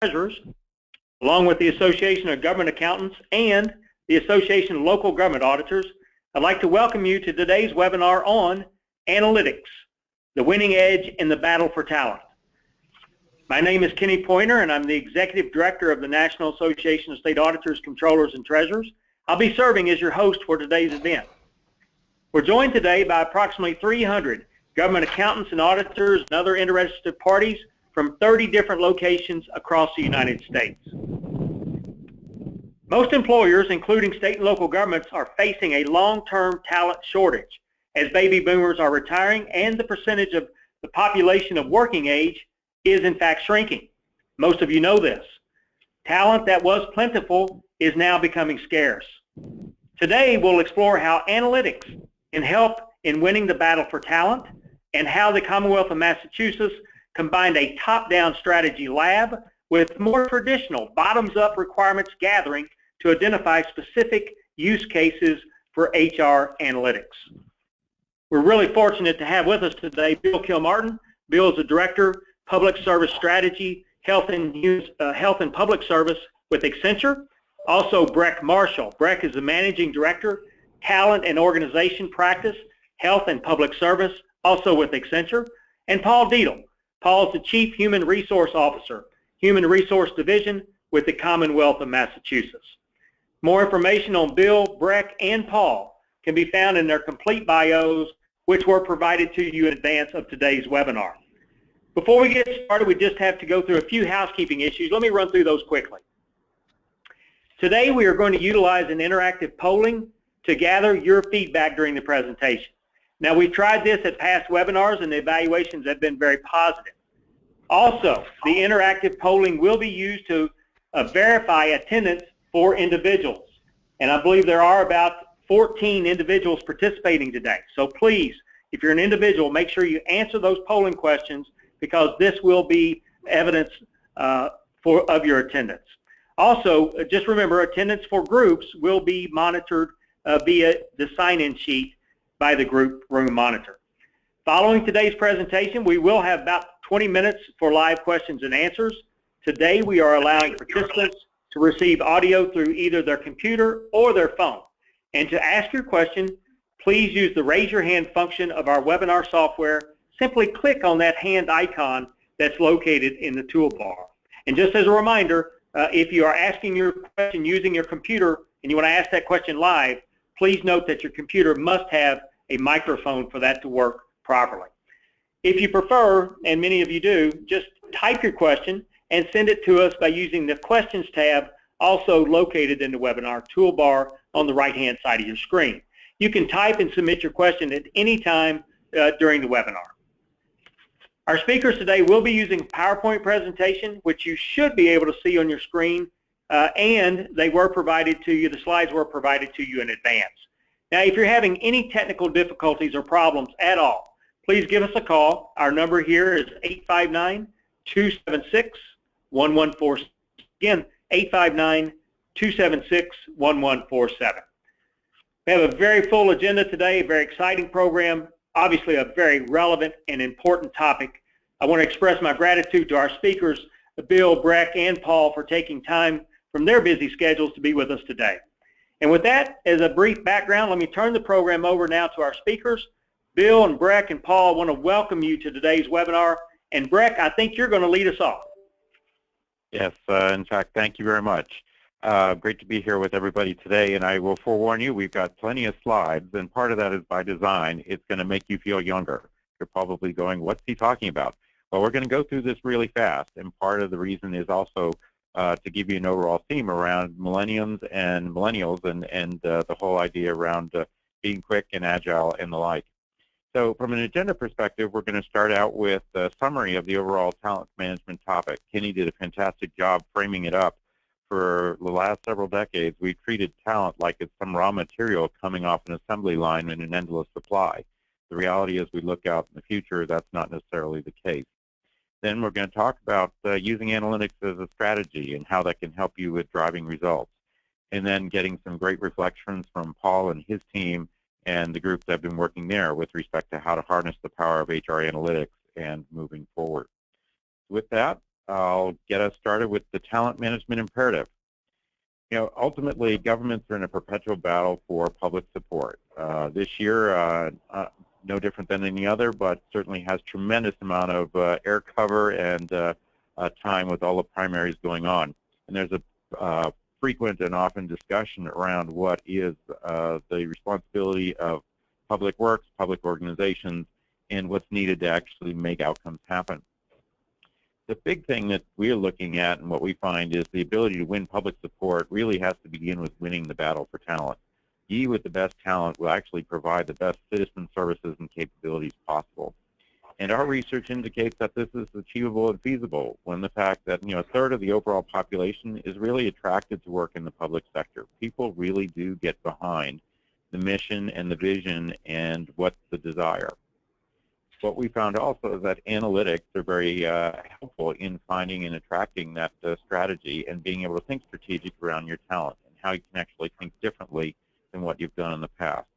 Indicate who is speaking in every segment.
Speaker 1: Treasurers, along with the Association of Government Accountants and the Association of Local Government Auditors, I'd like to welcome you to today's webinar on Analytics, the Winning Edge in the Battle for Talent. My name is Kenny Pointer, and I'm the Executive Director of the National Association of State Auditors, Controllers, and Treasurers. I'll be serving as your host for today's event. We're joined today by approximately 300 government accountants and auditors and other interested parties from 30 different locations across the United States. Most employers, including state and local governments, are facing a long-term talent shortage as baby boomers are retiring and the percentage of the population of working age is in fact shrinking. Most of you know this. Talent that was plentiful is now becoming scarce. Today we'll explore how analytics can help in winning the battle for talent and how the Commonwealth of Massachusetts combined a top-down strategy lab with more traditional bottoms-up requirements gathering to identify specific use cases for HR analytics. We're really fortunate to have with us today Bill Kilmartin. Bill is the Director, Public Service Strategy, Health and Public Service with Accenture. Also, Breck Marshall. Breck is the Managing Director, Talent and Organization Practice, Health and Public Service, also with Accenture. And Paul Deedle. Paul is the Chief Human Resource Officer, Human Resource Division with the Commonwealth of Massachusetts. More information on Bill, Breck, and Paul can be found in their complete bios, which were provided to you in advance of today's webinar. Before we get started, we just have to go through a few housekeeping issues. Let me run through those quickly. Today we are going to utilize an interactive polling to gather your feedback during the presentation. Now, we've tried this at past webinars and the evaluations have been very positive. Also, the interactive polling will be used to verify attendance for individuals. And I believe there are about 14 individuals participating today. So please, if you're an individual, make sure you answer those polling questions because this will be evidence of your attendance. Also, just remember, attendance for groups will be monitored via the sign-in sheet by the group room monitor. Following today's presentation, we will have about 20 minutes for live questions and answers. Today, we are allowing participants to receive audio through either their computer or their phone. And to ask your question, please use the raise your hand function of our webinar software. Simply click on that hand icon that's located in the toolbar. And just as a reminder, if you are asking your question using your computer and you want to ask that question live, please note that your computer must have a microphone for that to work properly. If you prefer, and many of you do, just type your question and send it to us by using the Questions tab, also located in the webinar toolbar on the right-hand side of your screen. You can type and submit your question at any time during the webinar. Our speakers today will be using a PowerPoint presentation, which you should be able to see on your screen, and they were provided to you, the slides were provided to you in advance. Now, if you're having any technical difficulties or problems at all, please give us a call. Our number here is 859-276-1147. Again, 859-276-1147. We have a very full agenda today, a very exciting program, obviously a very relevant and important topic. I want to express my gratitude to our speakers, Bill, Breck, and Paul, for taking time from their busy schedules to be with us today. And with that, as a brief background, let me turn the program over now to our speakers. Bill and Breck and Paul, I want to welcome you to today's webinar. And Breck, I think you're going to lead us off.
Speaker 2: Yes, in fact, thank you very much. Great to be here with everybody today, and I will forewarn you, we've got plenty of slides, and part of that is by design. It's going to make you feel younger. You're probably going, what's he talking about? Well, we're going to go through this really fast, and part of the reason is also to give you an overall theme around millennials and the whole idea around being quick and agile and the like. So from an agenda perspective, we're going to start out with a summary of the overall talent management topic. Kenny did a fantastic job framing it up. For the last several decades, we treated talent like it's some raw material coming off an assembly line in an endless supply. The reality is we look out in the future, that's not necessarily the case. Then we're going to talk about using analytics as a strategy and how that can help you with driving results. And then getting some great reflections from Paul and his team and the groups that have been working there with respect to how to harness the power of HR analytics and moving forward. With that, I'll get us started with the talent management imperative. You know, ultimately, governments are in a perpetual battle for public support. This year, no different than any other, but certainly has tremendous amount of air cover and time with all the primaries going on. And there's a frequent and often discussion around what is the responsibility of public works, public organizations, and what's needed to actually make outcomes happen. The big thing that we're looking at and what we find is the ability to win public support really has to begin with winning the battle for talent. You with the best talent will actually provide the best citizen services and capabilities possible. And our research indicates that this is achievable and feasible when the fact that, you know, a third of the overall population is really attracted to work in the public sector. People really do get behind the mission and the vision and what's the desire. What we found also is that analytics are very helpful in finding and attracting that strategy and being able to think strategic around your talent and how you can actually think differently than what you've done in the past.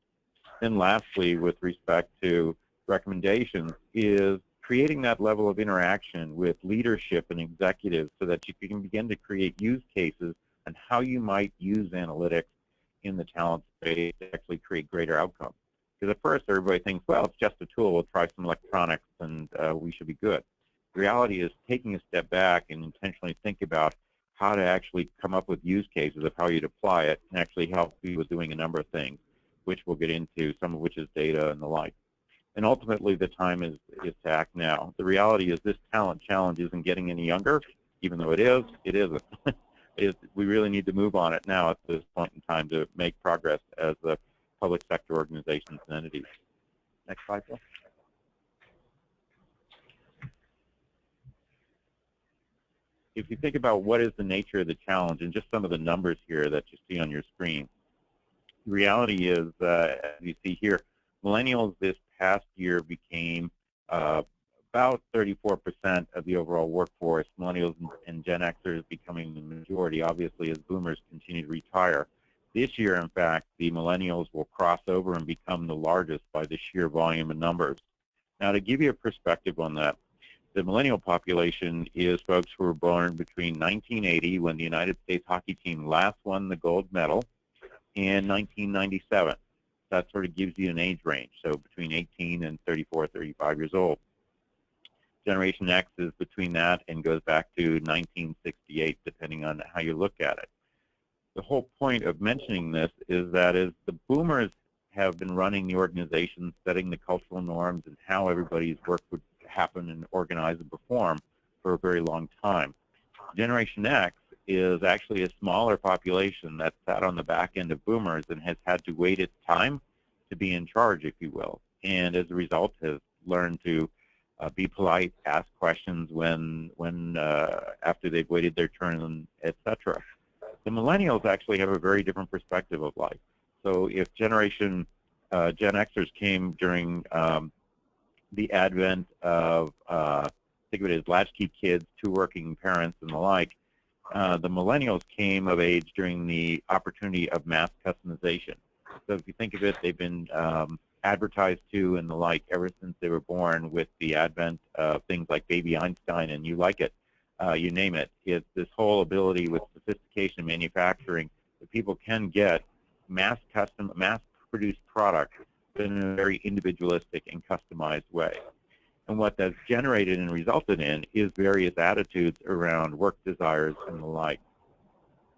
Speaker 2: Then lastly, with respect to recommendations, is creating that level of interaction with leadership and executives so that you can begin to create use cases on how you might use analytics in the talent space to actually create greater outcomes. Because at first everybody thinks, well, it's just a tool, we'll try some electronics and we should be good. The reality is taking a step back and intentionally think about how to actually come up with use cases of how you'd apply it can actually help you with doing a number of things, which we'll get into, some of which is data and the like. And ultimately the time is to act now. The reality is this talent challenge isn't getting any younger, even though it isn't. We really need to move on it now at this point in time to make progress as a public sector organizations and entities. Next slide, please. If you think about what is the nature of the challenge and just some of the numbers here that you see on your screen, the reality is, as you see here, millennials this past year became about 34% of the overall workforce, millennials and Gen Xers becoming the majority, obviously, as boomers continue to retire. This year, in fact, the millennials will cross over and become the largest by the sheer volume of numbers. Now, to give you a perspective on that, the millennial population is folks who were born between 1980, when the United States hockey team last won the gold medal, and 1997. That sort of gives you an age range, so between 18 and 34, 35 years old. Generation X is between that and goes back to 1968, depending on how you look at it. The whole point of mentioning this is that as the boomers have been running the organization, setting the cultural norms and how everybody's work would happen and organize and perform for a very long time. Generation X is actually a smaller population that sat on the back end of boomers and has had to wait its time to be in charge, if you will, and as a result has learned to be polite, ask questions when after they've waited their turn, etc. The millennials actually have a very different perspective of life. So if Gen Xers came during the advent of, think of it as latchkey kids, two working parents and the like, the millennials came of age during the opportunity of mass customization. So if you think of it, they've been advertised to and the like ever since they were born with the advent of things like Baby Einstein and you like it, you name it. It's this whole ability with sophistication in manufacturing that people can get mass-produced products in a very individualistic and customized way. And what that's generated and resulted in is various attitudes around work desires and the like.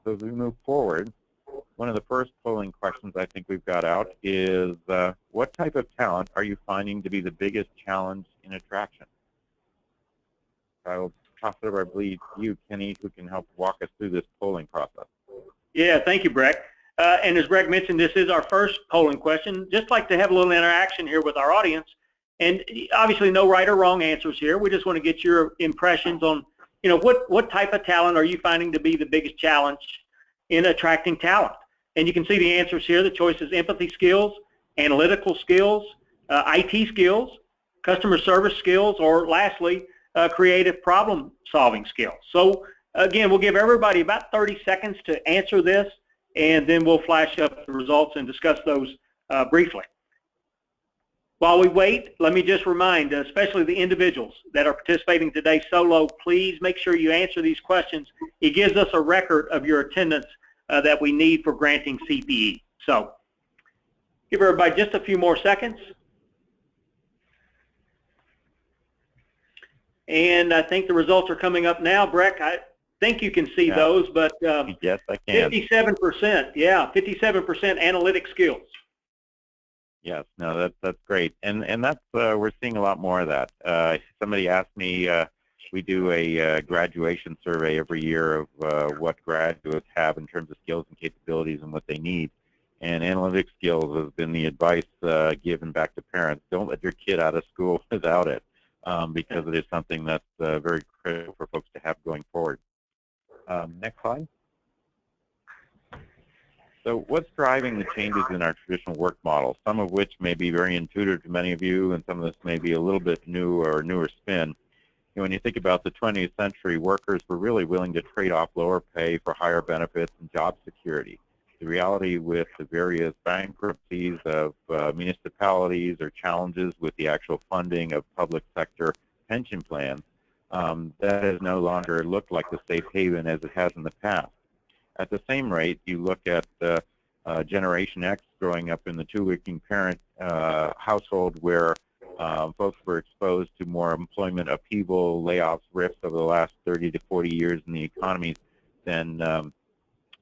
Speaker 2: So as we move forward, one of the first polling questions I think we've got out is, what type of talent are you finding to be the biggest challenge in attraction? I will toss it over, I believe, to you, Kenny, who can help walk us through this polling process.
Speaker 1: Yeah, thank you, Breck. And as Breck mentioned, this is our first polling question. Just like to have a little interaction here with our audience. And obviously no right or wrong answers here. We just want to get your impressions on, you know, what type of talent are you finding to be the biggest challenge in attracting talent? And you can see the answers here. The choice is empathy skills, analytical skills, IT skills, customer service skills, or lastly, creative problem solving skills. So again, we'll give everybody about 30 seconds to answer this, and then we'll flash up the results and discuss those briefly. While we wait, let me just remind, especially the individuals that are participating today solo, please make sure you answer these questions. It gives us a record of your attendance that we need for granting CPE. So give everybody just a few more seconds. And I think the results are coming up now. Breck, I think you can see those, but
Speaker 2: yes, I can.
Speaker 1: 57%, yeah, 57% analytic skills.
Speaker 2: Yes, no, that's great, and that's we're seeing a lot more of that. Somebody asked me, we do a graduation survey every year of what graduates have in terms of skills and capabilities and what they need, and analytic skills has been the advice given back to parents. Don't let your kid out of school without it, because it is something that's very critical for folks to have going forward. Next slide. So what's driving the changes in our traditional work model, some of which may be very intuitive to many of you, and some of this may be a little bit new or newer spin. When you think about the 20th century, workers were really willing to trade off lower pay for higher benefits and job security. The reality with the various bankruptcies of municipalities or challenges with the actual funding of public sector pension plans, that has no longer looked like the safe haven as it has in the past. At the same rate, you look at Generation X growing up in the two-working parent household where folks were exposed to more employment upheaval, layoffs, rifts over the last 30 to 40 years in the economy than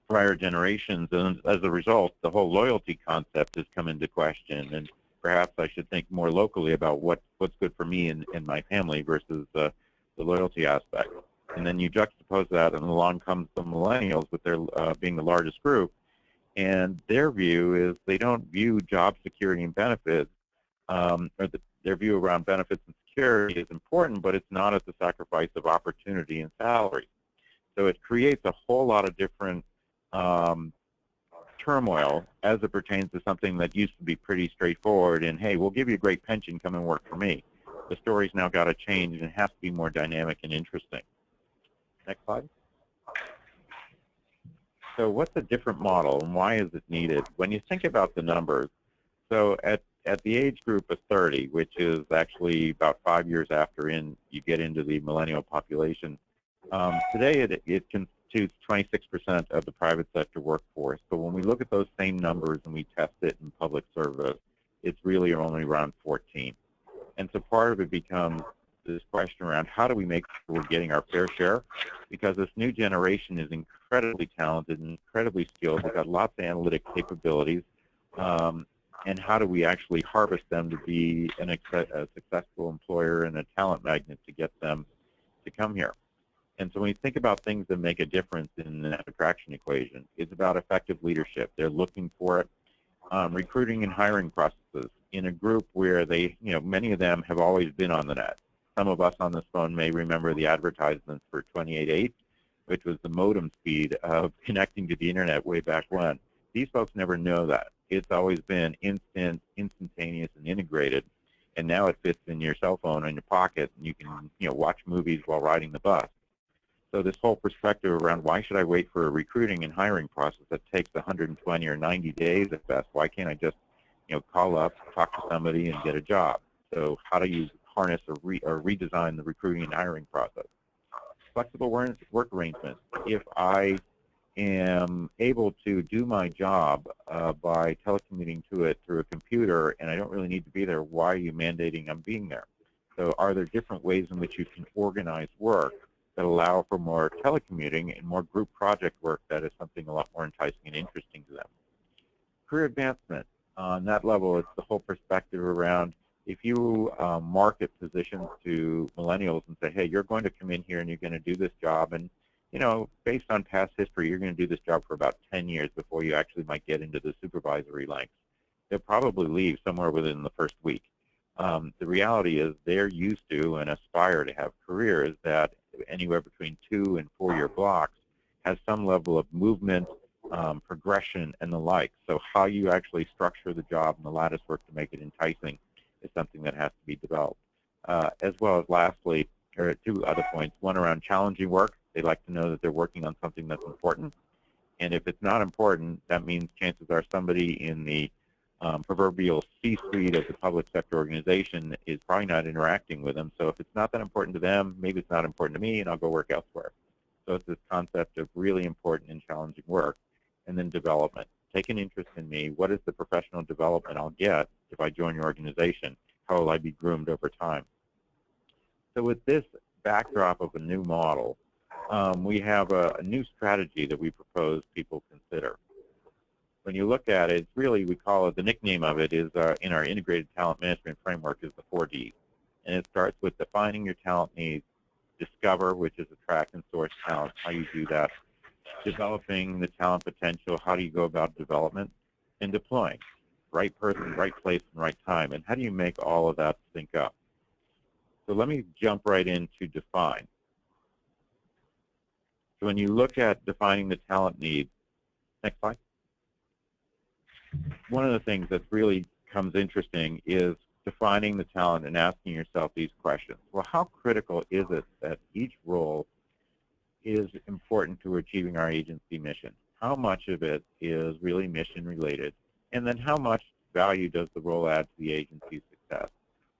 Speaker 2: prior generations. And as a result, the whole loyalty concept has come into question. And perhaps I should think more locally about what's good for me and my family versus the loyalty aspect. And then you juxtapose that, and along comes the Millennials, with their being the largest group. And their view is they don't view job security and benefits, their view around benefits and security is important, but it's not at the sacrifice of opportunity and salary. So it creates a whole lot of different turmoil as it pertains to something that used to be pretty straightforward. And hey, we'll give you a great pension, come and work for me. The story's now got to change, and it has to be more dynamic and interesting. Next slide. So what's a different model, and why is it needed? When you think about the numbers, so at the age group of 30, which is actually about 5 years after you get into the millennial population, today it constitutes 26% of the private sector workforce. But when we look at those same numbers and we test it in public service, it's really only around 14. And so part of it becomes this question around how do we make sure we're getting our fair share, because this new generation is incredibly talented and incredibly skilled. They've got lots of analytic capabilities, and how do we actually harvest them to be a successful employer and a talent magnet to get them to come here. And so when you think about things that make a difference in that attraction equation, it's about effective leadership. They're looking for it. Recruiting and hiring processes in a group where many of them have always been on the net. Some of us on this phone may remember the advertisements for 28.8, which was the modem speed of connecting to the internet way back when. These folks never know that. It's always been instantaneous, and integrated, and now it fits in your cell phone in your pocket, and you can watch movies while riding the bus. So this whole perspective around why should I wait for a recruiting and hiring process that takes 120 or 90 days at best? Why can't I just call up, talk to somebody, and get a job? So how do you harness or redesign the recruiting and hiring process? Flexible work arrangements. If I am able to do my job by telecommuting to it through a computer and I don't really need to be there, why are you mandating I'm being there? So are there different ways in which you can organize work that allow for more telecommuting and more group project work that is something a lot more enticing and interesting to them? Career advancement. On that level, it's the whole perspective around if you market positions to millennials and say, hey, you're going to come in here and you're going to do this job, and based on past history, you're going to do this job for about 10 years before you actually might get into the supervisory ranks. They'll probably leave somewhere within the first week. The reality is they're used to and aspire to have careers that anywhere between 2 and 4 year blocks has some level of movement, progression, and the like. So how you actually structure the job and the lattice work to make it enticing is something that has to be developed. As well as lastly, there are 2 other points. One around challenging work. They like to know that they're working on something that's important. And if it's not important, that means chances are somebody in the proverbial C-suite of the public sector organization is probably not interacting with them. So if it's not that important to them, maybe it's not important to me, and I'll go work elsewhere. So it's this concept of really important and challenging work. And then development. Take an interest in me. What is the professional development I'll get if I join your organization? How will I be groomed over time? So with this backdrop of a new model, we have a new strategy that we propose people consider. When you look at it, it's really, we call it, the nickname of it is in our integrated talent management framework is the 4Ds. And it starts with defining your talent needs, discover, which is attract and source talent, how you do that, developing the talent potential, how do you go about development, and deploying, right person, right place, and right time, and how do you make all of that sync up? So let me jump right into define. So when you look at defining the talent need, next slide. One of the things that really comes interesting is defining the talent and asking yourself these questions. Well, how critical is it that each role is important to achieving our agency mission? How much of it is really mission related? And then how much value does the role add to the agency's success?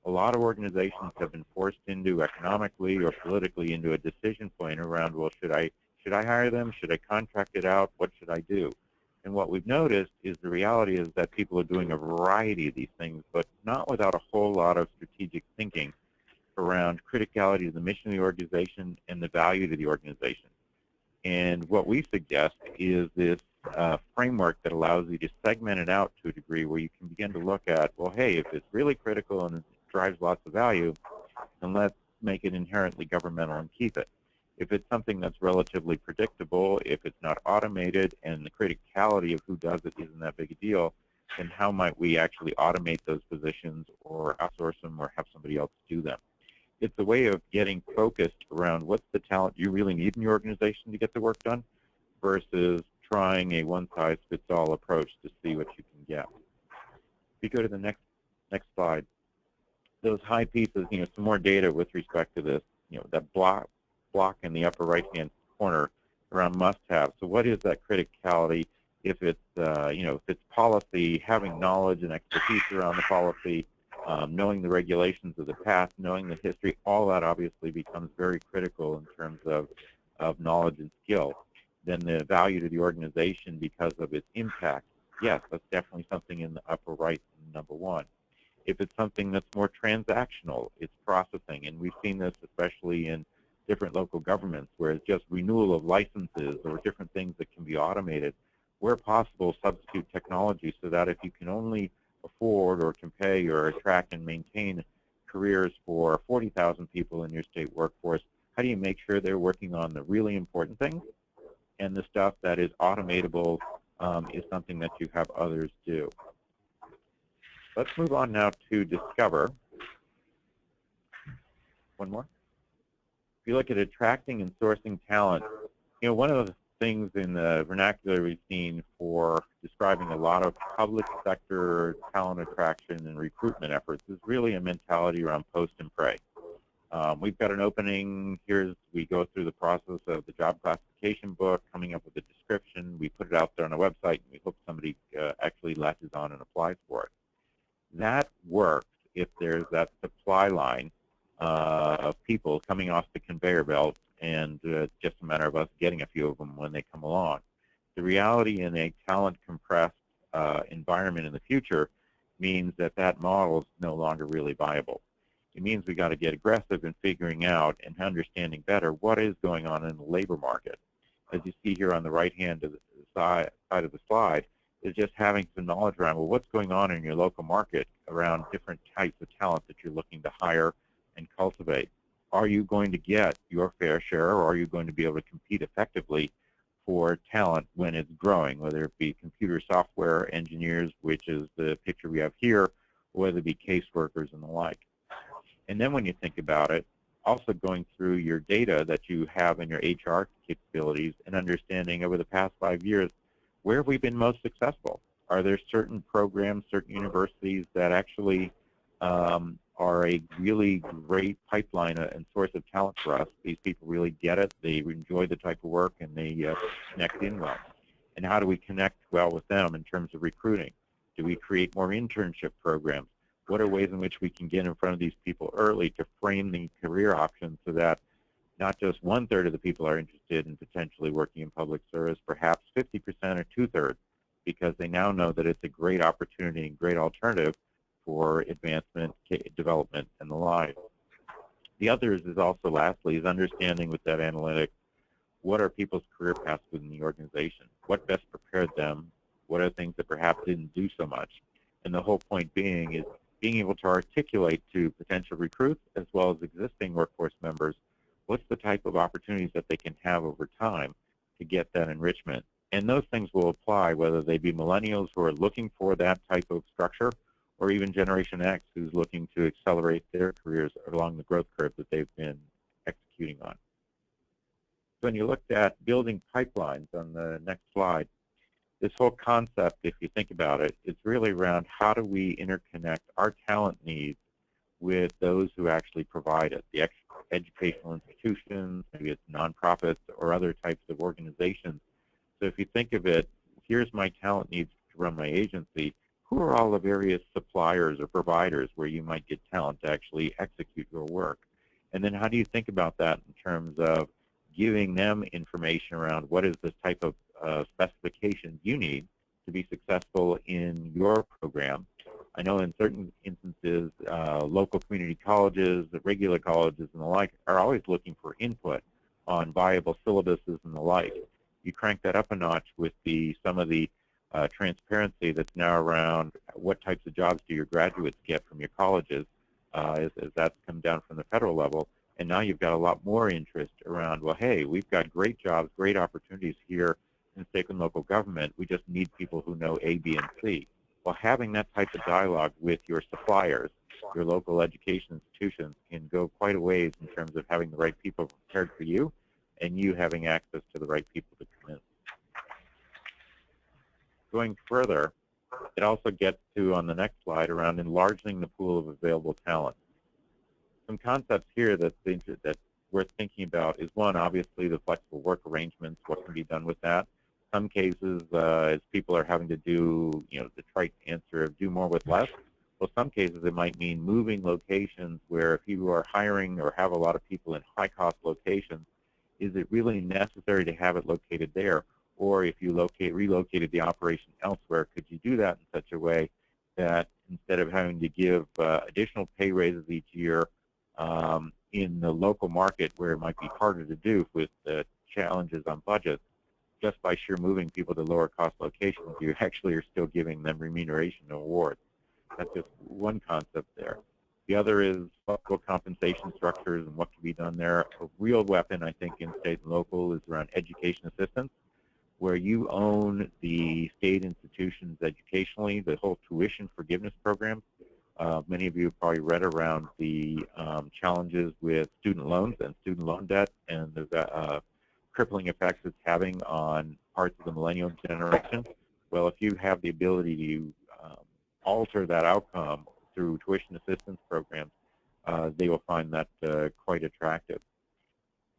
Speaker 2: A lot of organizations have been forced into economically or politically into a decision point around, well, should I hire them? Should I contract it out? What should I do? And what we've noticed is the reality is that people are doing a variety of these things, but not without a whole lot of strategic thinking around criticality of the mission of the organization and the value to the organization. And what we suggest is this framework that allows you to segment it out to a degree where you can begin to look at, well, hey, if it's really critical and it drives lots of value, then let's make it inherently governmental and keep it. If it's something that's relatively predictable, if it's not automated and the criticality of who does it isn't that big a deal, then how might we actually automate those positions or outsource them or have somebody else do them? It's a way of getting focused around what's the talent you really need in your organization to get the work done versus trying a one-size-fits-all approach to see what you can get. If you go to the next slide, those high pieces, some more data with respect to this, that block in the upper right-hand corner around must-have. So what is that criticality? If it's, if it's policy, having knowledge and expertise around the policy, knowing the regulations of the past, knowing the history, all that obviously becomes very critical in terms of knowledge and skill. Then the value to the organization because of its impact, yes, that's definitely something in the upper right, number one. If it's something that's more transactional, it's processing, and we've seen this especially in different local governments where it's just renewal of licenses or different things that can be automated. Where possible, substitute technology so that if you can only afford or can pay or attract and maintain careers for 40,000 people in your state workforce, how do you make sure they're working on the really important things and the stuff that is automatable is something that you have others do. Let's move on now to discover. One more. If you look at attracting and sourcing talent, one of the things in the vernacular we've seen for describing a lot of public sector talent attraction and recruitment efforts is really a mentality around post and pray. We've got an opening. We go through the process of the job classification book, coming up with a description. We put it out there on a website, and we hope somebody actually latches on and applies for it. That works if there's that supply line of people coming off the conveyor belt, and it's just a matter of us getting a few of them when they come along. The reality in a talent-compressed environment in the future means that that model is no longer really viable. It means we got to get aggressive in figuring out and understanding better what is going on in the labor market. As you see here on the right-hand of the side of the slide, is just having some knowledge around, well, what's going on in your local market around different types of talent that you're looking to hire and cultivate. Are you going to get your fair share, or are you going to be able to compete effectively for talent when it's growing, whether it be computer software engineers, which is the picture we have here, or whether it be caseworkers and the like. And then when you think about it, also going through your data that you have in your HR capabilities and understanding over the past 5 years, where have we been most successful? Are there certain programs, certain universities that actually are a really great pipeline and source of talent for us? These people really get it, they enjoy the type of work, and they connect in well. And how do we connect well with them in terms of recruiting? Do we create more internship programs? What are ways in which we can get in front of these people early to frame the career options so that not just 1/3 of the people are interested in potentially working in public service, perhaps 50% or 2/3, because they now know that it's a great opportunity and great alternative for advancement, development, and the like. The others is also, lastly, is understanding with that analytic, what are people's career paths within the organization? What best prepared them? What are things that perhaps didn't do so much? And the whole point being is being able to articulate to potential recruits as well as existing workforce members what's the type of opportunities that they can have over time to get that enrichment. And those things will apply whether they be millennials who are looking for that type of structure or even Generation X who's looking to accelerate their careers along the growth curve that they've been executing on. So when you looked at building pipelines on the next slide, this whole concept, if you think about it, is really around how do we interconnect our talent needs with those who actually provide it, the educational institutions, maybe it's nonprofits or other types of organizations. So if you think of it, here's my talent needs to run my agency. Who are all the various suppliers or providers where you might get talent to actually execute your work? And then how do you think about that in terms of giving them information around what is the type of specifications you need to be successful in your program? I know in certain instances, local community colleges, the regular colleges and the like are always looking for input on viable syllabuses and the like. You crank that up a notch with some of the transparency that's now around what types of jobs do your graduates get from your colleges as that's come down from the federal level. And now you've got a lot more interest around, well, hey, we've got great jobs, great opportunities here in state and local government. We just need people who know A, B, and C. Well, having that type of dialogue with your suppliers, your local education institutions, can go quite a ways in terms of having the right people prepared for you and you having access to the right people to come in. Going further, it also gets to, on the next slide, around enlarging the pool of available talent. Some concepts here that worth thinking about is, one, obviously the flexible work arrangements, what can be done with that. Some cases, as people are having to do, the trite answer of do more with less, well, some cases it might mean moving locations where if you are hiring or have a lot of people in high-cost locations, is it really necessary to have it located there? Or if you relocated the operation elsewhere, could you do that in such a way that instead of having to give additional pay raises each year in the local market where it might be harder to do with the challenges on budgets, just by sheer moving people to lower cost locations, you actually are still giving them remuneration and awards. That's just one concept there. The other is flexible compensation structures and what can be done there. A real weapon, I think, in state and local is around education assistance, where you own the state institutions educationally, the whole tuition forgiveness program. Many of you have probably read around the challenges with student loans and student loan debt and the crippling effects it's having on parts of the millennial generation. Well, if you have the ability to alter that outcome through tuition assistance programs, they will find that quite attractive.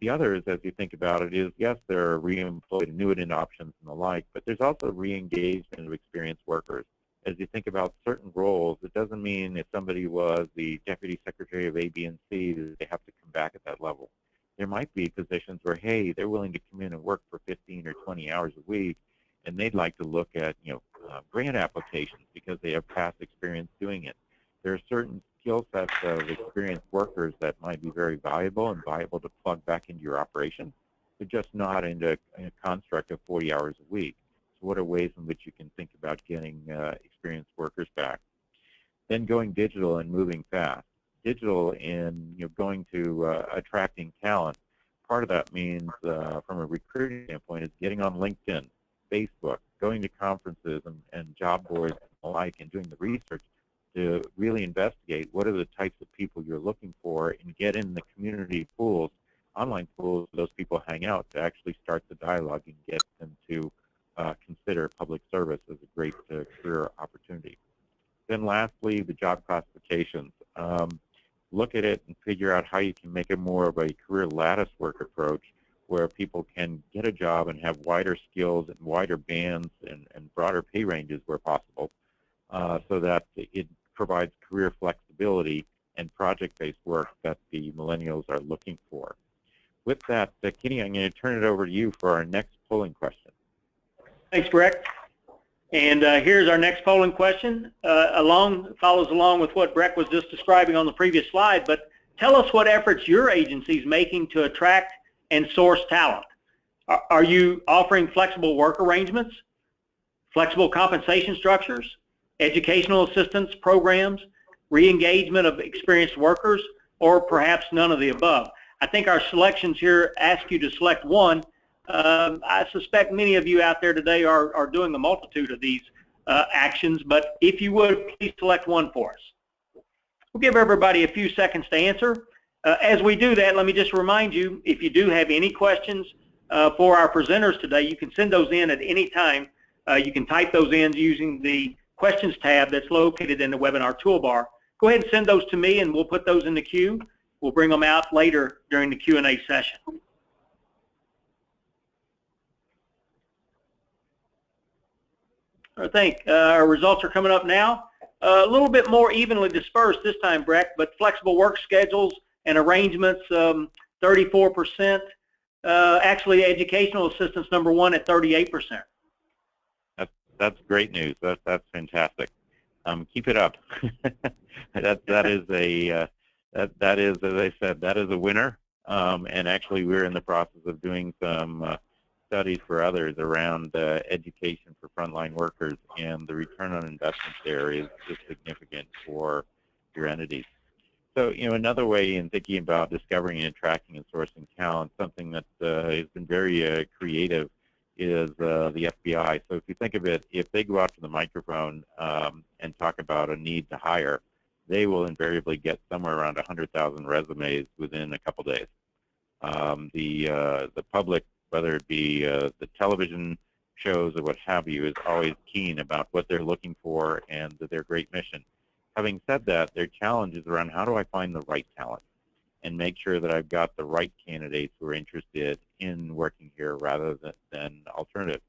Speaker 2: The others, as you think about it, is, yes, there are re-employed annuitant options and the like, but there's also re-engagement of experienced workers. As you think about certain roles, it doesn't mean if somebody was the Deputy Secretary of A, B, and C that they have to come back at that level. There might be positions where, hey, they're willing to come in and work for 15 or 20 hours a week, and they'd like to look at, grant applications because they have past experience doing it. There are certain skill sets of experienced workers that might be very valuable and viable to plug back into your operation, but just not into a construct of 40 hours a week. So what are ways in which you can think about getting experienced workers back? Then going digital and moving fast. Digital in going to attracting talent. Part of that means, from a recruiting standpoint, is getting on LinkedIn, Facebook, going to conferences and job boards and the like, and doing the research to really investigate what are the types of people you're looking for and get in the community pools, online pools, those people hang out to actually start the dialogue and get them to consider public service as a great career opportunity. Then lastly, the job classifications. Look at it and figure out how you can make it more of a career lattice work approach where people can get a job and have wider skills and wider bands and broader pay ranges where possible. so that it provides career flexibility and project-based work that the millennials are looking for. With that, Kitty, I'm going to turn it over to you for our next polling question.
Speaker 1: Thanks, Breck. And here's our next polling question. Follows along with what Breck was just describing on the previous slide, but tell us what efforts your agency is making to attract and source talent. Are you offering flexible work arrangements, flexible compensation structures, educational assistance programs, re-engagement of experienced workers, or perhaps none of the above? I think our selections here ask you to select one. I suspect many of you out there today are doing a multitude of these actions, but if you would, please select one for us. We'll give everybody a few seconds to answer. As we do that, let me just remind you, if you do have any questions for our presenters today, you can send those in at any time. You can type those in using the questions tab that's located in the webinar toolbar. Go ahead and send those to me and we'll put those in the queue. We'll bring them out later during the Q&A session. I think our results are coming up now. A little bit more evenly dispersed this time, Breck, but flexible work schedules and arrangements, 34%. Actually, educational assistance #1 at 38%.
Speaker 2: That's great news. That's fantastic. Keep it up. that is, as I said, that is a winner. And actually, we're in the process of doing some studies for others around education for frontline workers, and the return on investment there is significant for your entities. So, another way in thinking about discovering and attracting and sourcing talent, something that has been very creative, is the FBI. So if you think of it, if they go out to the microphone and talk about a need to hire, they will invariably get somewhere around 100,000 resumes within a couple days. The public, whether it be the television shows or what have you, is always keen about what they're looking for and their great mission. Having said that, their challenge is around how do I find the right talent and make sure that I've got the right candidates who are interested in working here rather than alternative.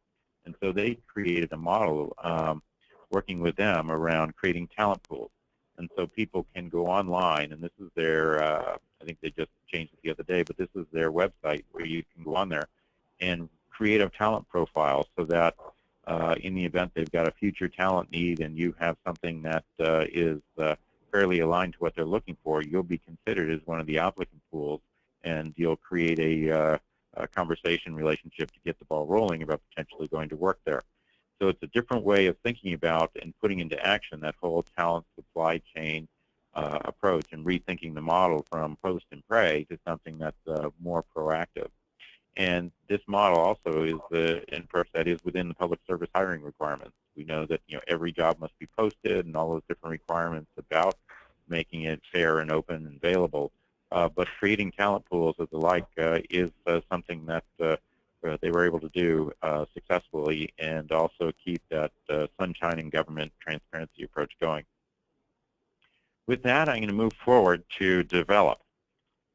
Speaker 2: And so they created a model working with them around creating talent pools. And so people can go online, and this is their, I think they just changed it the other day, but this is their website where you can go on there and create a talent profile so that in the event they've got a future talent need and you have something that is fairly aligned to what they're looking for, you'll be considered as one of the applicant pools, and you'll create a conversation relationship to get the ball rolling about potentially going to work there. So it's a different way of thinking about and putting into action that whole talent supply chain approach, and rethinking the model from post and pray to something that's more proactive. And this model also is that is within the public service hiring requirements. We know that every job must be posted and all those different requirements about making it fair and open and available. But creating talent pools of the like is something that they were able to do successfully, and also keep that sunshine and government transparency approach going. With that, I'm going to move forward to develop.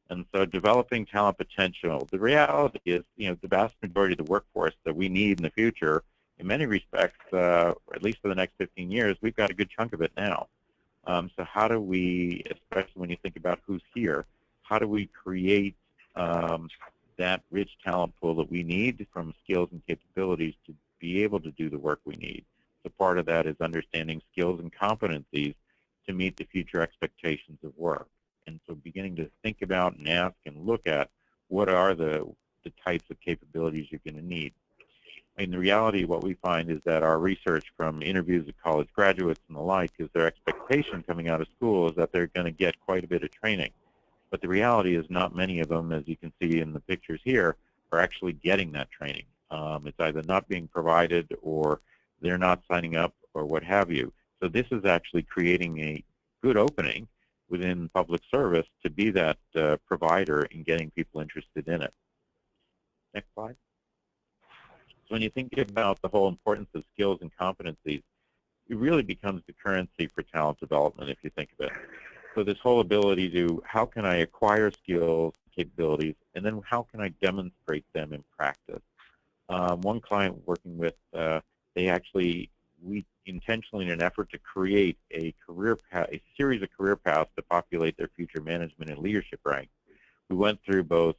Speaker 2: And so developing talent potential. The reality is, the vast majority of the workforce that we need in the future, in many respects, or at least for the next 15 years, we've got a good chunk of it now. So how do we, especially when you think about who's here, how do we create that rich talent pool that we need from skills and capabilities to be able to do the work we need? So part of that is understanding skills and competencies to meet the future expectations of work. And so beginning to think about and ask and look at what are the types of capabilities you're going to need. And the reality, what we find is that our research from interviews of college graduates and the like is their expectation coming out of school is that they're going to get quite a bit of training. But the reality is not many of them, as you can see in the pictures here, are actually getting that training. It's either not being provided or they're not signing up or what have you. So this is actually creating a good opening within public service to be that provider in getting people interested in it. Next slide. So when you think about the whole importance of skills and competencies, it really becomes the currency for talent development if you think of it. So this whole ability to how can I acquire skills, capabilities, and then how can I demonstrate them in practice? One client working with, they actually we intentionally, in an effort to create a series of career paths to populate their future management and leadership ranks, we went through both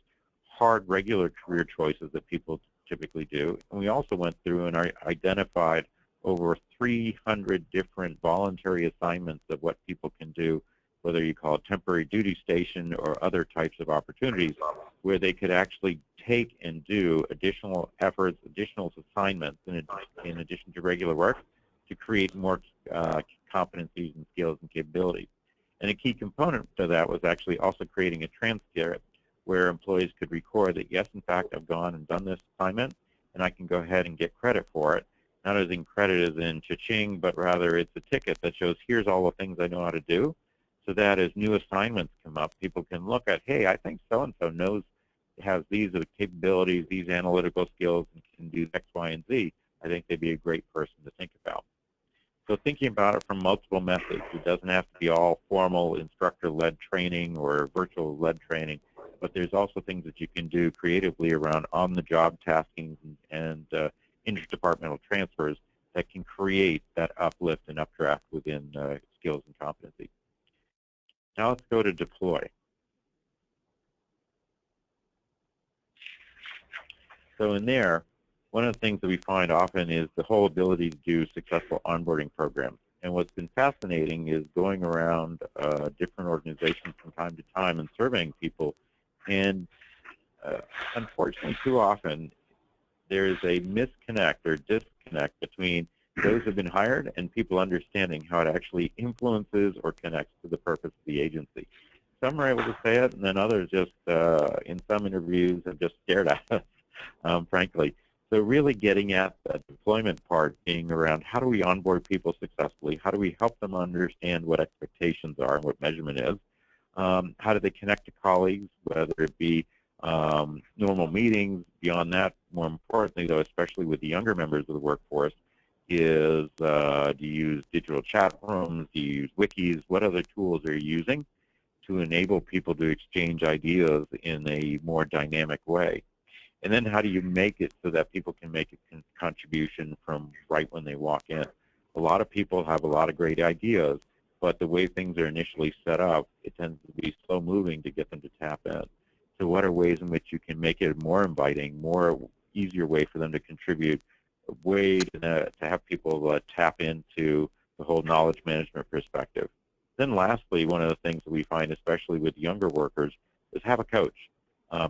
Speaker 2: hard, regular career choices that people typically do, and we also went through and identified over 300 different voluntary assignments of what people can do, whether you call it temporary duty station or other types of opportunities, where they could actually take and do additional efforts, additional assignments in addition to regular work to create more competencies and skills and capabilities. And a key component to that was actually also creating a transcript where employees could record that, yes, in fact, I've gone and done this assignment, and I can go ahead and get credit for it. Not as in credit as in cha-ching, but rather it's a ticket that shows here's all the things I know how to do, so that as new assignments come up, people can look at, hey, I think so-and-so has these capabilities, these analytical skills, and can do X, Y, and Z. I think they'd be a great person to think about. So thinking about it from multiple methods, it doesn't have to be all formal instructor-led training or virtual-led training, but there's also things that you can do creatively around on-the-job taskings and interdepartmental transfers that can create that uplift and updraft within skills and competency. Now let's go to deploy. So in there, one of the things that we find often is the whole ability to do successful onboarding programs. And what's been fascinating is going around different organizations from time to time and surveying people. And unfortunately, too often, there's a misconnect or disconnect between those who have been hired and people understanding how it actually influences or connects to the purpose of the agency. Some are able to say it, and then others just, in some interviews, have just stared at us, frankly. So really getting at the deployment part being around how do we onboard people successfully, how do we help them understand what expectations are and what measurement is, how do they connect to colleagues, whether it be normal meetings. Beyond that, more importantly, though, especially with the younger members of the workforce, is do you use digital chat rooms, do you use wikis, what other tools are you using to enable people to exchange ideas in a more dynamic way? And then how do you make it so that people can make a contribution from right when they walk in? A lot of people have a lot of great ideas, but the way things are initially set up, it tends to be slow moving to get them to tap in. So what are ways in which you can make it more inviting, easier way for them to contribute, a way to have people tap into the whole knowledge management perspective? Then lastly, one of the things that we find, especially with younger workers, is have a coach.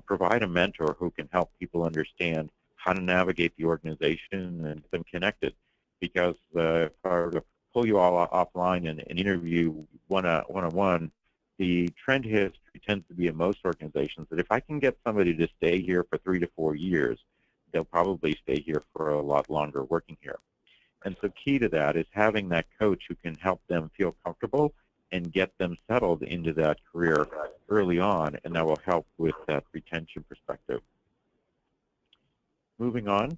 Speaker 2: Provide a mentor who can help people understand how to navigate the organization and get them connected. Because if I were to pull you all offline and interview one-on-one, the trend history tends to be in most organizations that if I can get somebody to stay here for 3 to 4 years, they'll probably stay here for a lot longer working here. And so key to that is having that coach who can help them feel comfortable and get them settled into that career early on, and that will help with that retention perspective. Moving on,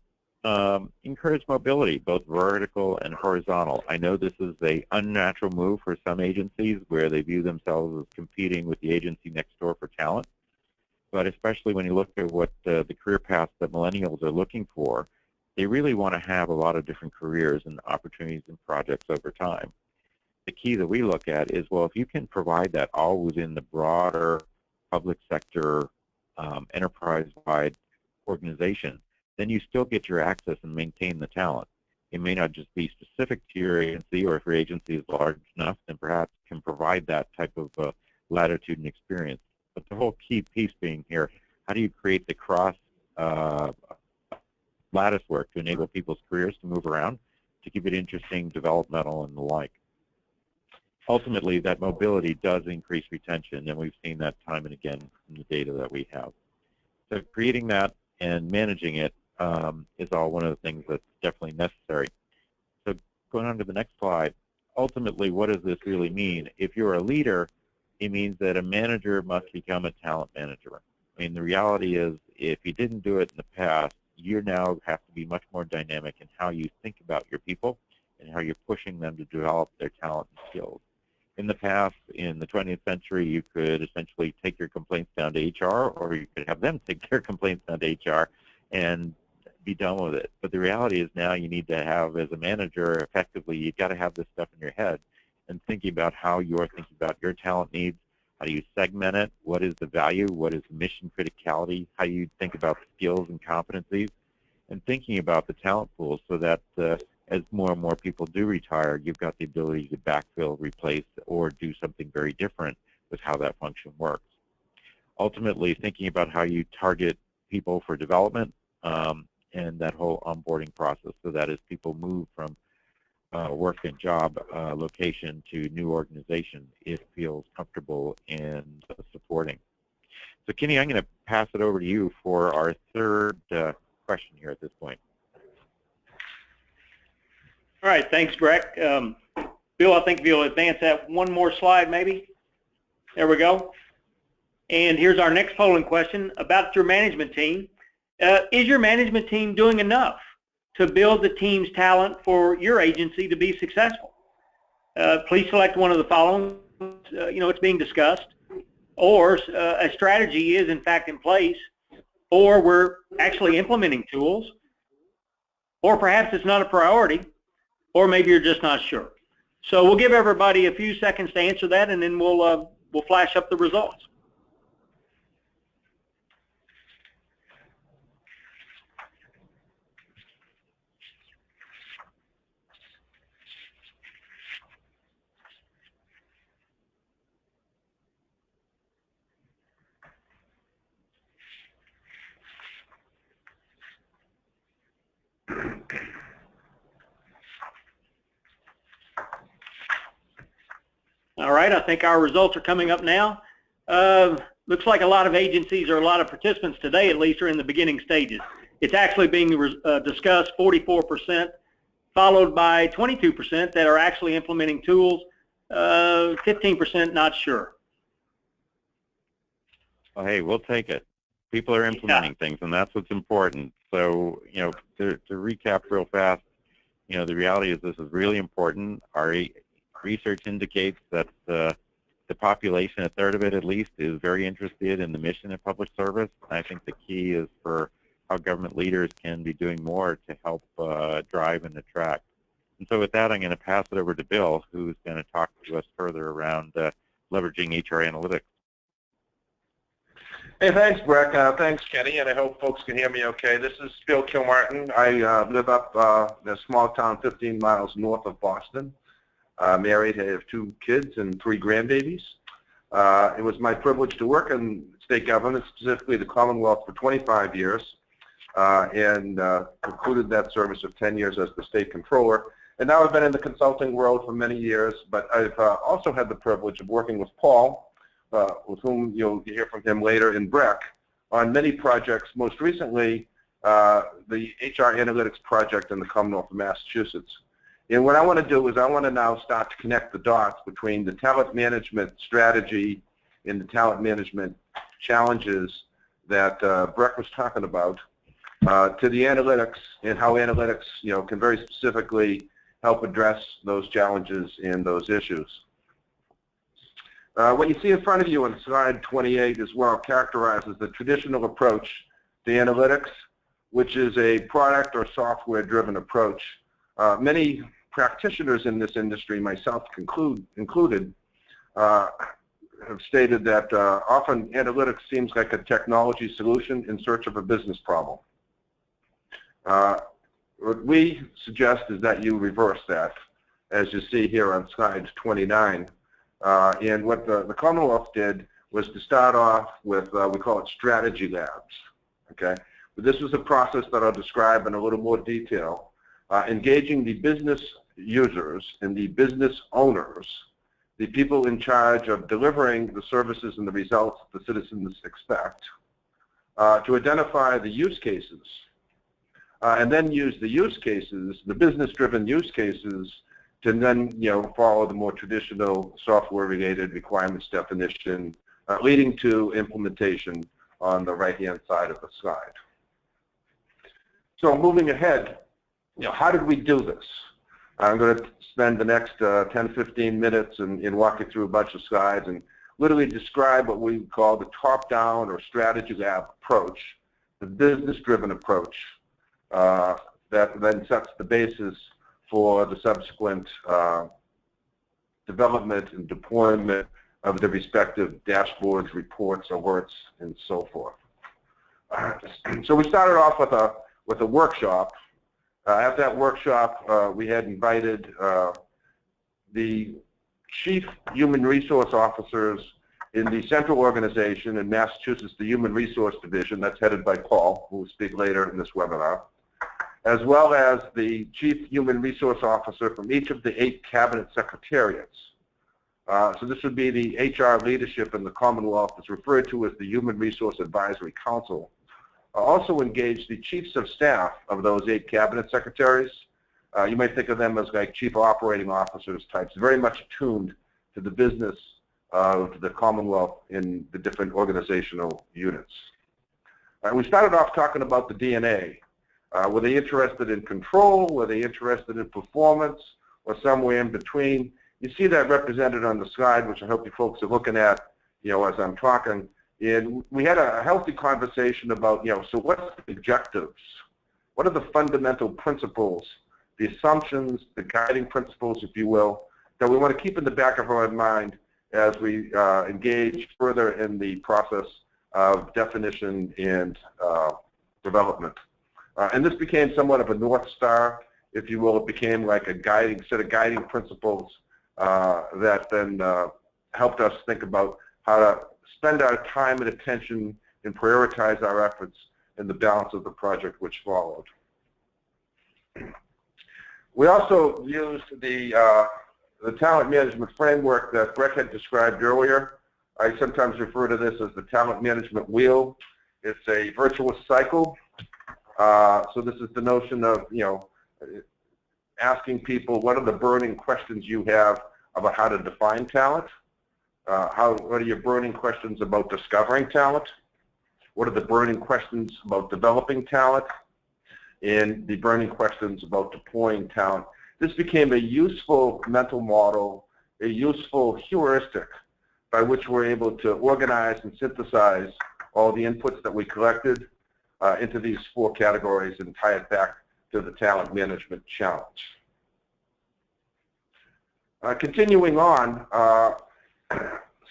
Speaker 2: encourage mobility, both vertical and horizontal. I know this is an unnatural move for some agencies where they view themselves as competing with the agency next door for talent, but especially when you look at what the career paths that millennials are looking for, they really want to have a lot of different careers and opportunities and projects over time. The key that we look at is, well, if you can provide that all within the broader public sector enterprise-wide organization, then you still get your access and maintain the talent. It may not just be specific to your agency, or if your agency is large enough, then perhaps can provide that type of latitude and experience. But the whole key piece being here, how do you create the cross lattice work to enable people's careers to move around, to keep it interesting, developmental, and the like? Ultimately, that mobility does increase retention, and we've seen that time and again from the data that we have. So creating that and managing it is all one of the things that's definitely necessary. So going on to the next slide, ultimately, what does this really mean? If you're a leader, it means that a manager must become a talent manager. I mean, the reality is, if you didn't do it in the past, you now have to be much more dynamic in how you think about your people and how you're pushing them to develop their talent and skills. In the past, in the 20th century, you could essentially take your complaints down to HR, or you could have them take their complaints down to HR, and be done with it. But the reality is now you need to have, as a manager, effectively, you've got to have this stuff in your head and thinking about how you're thinking about your talent needs. How do you segment it? What is the value? What is the mission criticality? How do you think about skills and competencies? And thinking about the talent pool so that as more and more people do retire, you've got the ability to backfill, replace, or do something very different with how that function works. Ultimately, thinking about how you target people for development and that whole onboarding process, so that as people move from work and job location to new organization, it feels comfortable and supporting. So Kenny, I'm going to pass it over to you for our third question here at this point.
Speaker 1: All right, thanks, Breck. Bill, I think if you'll advance that one more slide, maybe. There we go. And here's our next polling question about your management team. Is your management team doing enough to build the team's talent for your agency to be successful? Please select one of the following. It's being discussed, or a strategy is in fact in place, or we're actually implementing tools, or perhaps it's not a priority, or maybe you're just not sure. So we'll give everybody a few seconds to answer that, and then we'll flash up the results. All right, I think our results are coming up now. Looks like a lot of agencies, or a lot of participants today at least, are in the beginning stages. It's actually being discussed 44%, followed by 22% that are actually implementing tools, 15% not sure.
Speaker 2: Well, hey, we'll take it. People are implementing things, and that's what's important. So, to recap real fast, the reality is this is really important. Our research indicates that the population, a third of it at least, is very interested in the mission of public service. I think the key is for how government leaders can be doing more to help drive and attract. And so with that, I'm going to pass it over to Bill, who's going to talk to us further around leveraging HR analytics.
Speaker 3: Hey, thanks, Breck. Thanks, Kenny, and I hope folks can hear me okay. This is Bill Kilmartin. I live up in a small town 15 miles north of Boston. Married, I have 2 kids and 3 grandbabies. It was my privilege to work in state government, specifically the Commonwealth, for 25 years, and concluded that service of 10 years as the state controller. And now I've been in the consulting world for many years, but I've also had the privilege of working with Paul, with whom you'll hear from him later, in Breck, on many projects, most recently the HR analytics project in the Commonwealth of Massachusetts. And what I want to do is I want to now start to connect the dots between the talent management strategy and the talent management challenges that Breck was talking about to the analytics, and how analytics can very specifically help address those challenges and those issues. What you see in front of you on slide 28 is what I'll characterize as the traditional approach to analytics, which is a product or software-driven approach. Many practitioners in this industry, myself included, have stated that often analytics seems like a technology solution in search of a business problem. What we suggest is that you reverse that, as you see here on slide 29. And what the Commonwealth did was to start off with, we call it strategy labs. Okay? But this was a process that I'll describe in a little more detail. Engaging the business users and the business owners, the people in charge of delivering the services and the results the citizens expect, to identify the use cases, and then use the use cases, the business-driven use cases, to then follow the more traditional software-related requirements definition, leading to implementation on the right-hand side of the slide. So moving ahead, how did we do this? I'm going to spend the next 10-15 minutes and walk you through a bunch of slides and literally describe what we call the top-down or strategy lab approach, the business-driven approach that then sets the basis for the subsequent development and deployment of the respective dashboards, reports, alerts, and so forth. So we started off with a workshop. At that workshop, we had invited the chief human resource officers in the central organization in Massachusetts, the Human Resource Division, that's headed by Paul, who will speak later in this webinar, as well as the chief human resource officer from each of the 8 cabinet secretariats. So this would be the HR leadership in the Commonwealth. It's referred to as the Human Resource Advisory Council. Also engaged the chiefs of staff of those 8 cabinet secretaries. You might think of them as like chief operating officers types, very much attuned to the business of the Commonwealth in the different organizational units. We started off talking about the DNA. Were they interested in control? Were they interested in performance? Or somewhere in between? You see that represented on the slide, which I hope you folks are looking at, as I'm talking. And we had a healthy conversation about, so what's the objectives? What are the fundamental principles, the assumptions, the guiding principles, if you will, that we want to keep in the back of our mind as we engage further in the process of definition and development. And this became somewhat of a North Star, if you will. It became like a set of guiding principles that then helped us think about how to spend our time and attention and prioritize our efforts in the balance of the project which followed. We also used the talent management framework that Brett had described earlier. I sometimes refer to this as the talent management wheel. It's a virtuous cycle. So this is the notion of, asking people what are the burning questions you have about how to define talent. What are your burning questions about discovering talent? What are the burning questions about developing talent? And the burning questions about deploying talent. This became a useful mental model, a useful heuristic by which we're able to organize and synthesize all the inputs that we collected into these 4 categories and tie it back to the talent management challenge. Continuing on,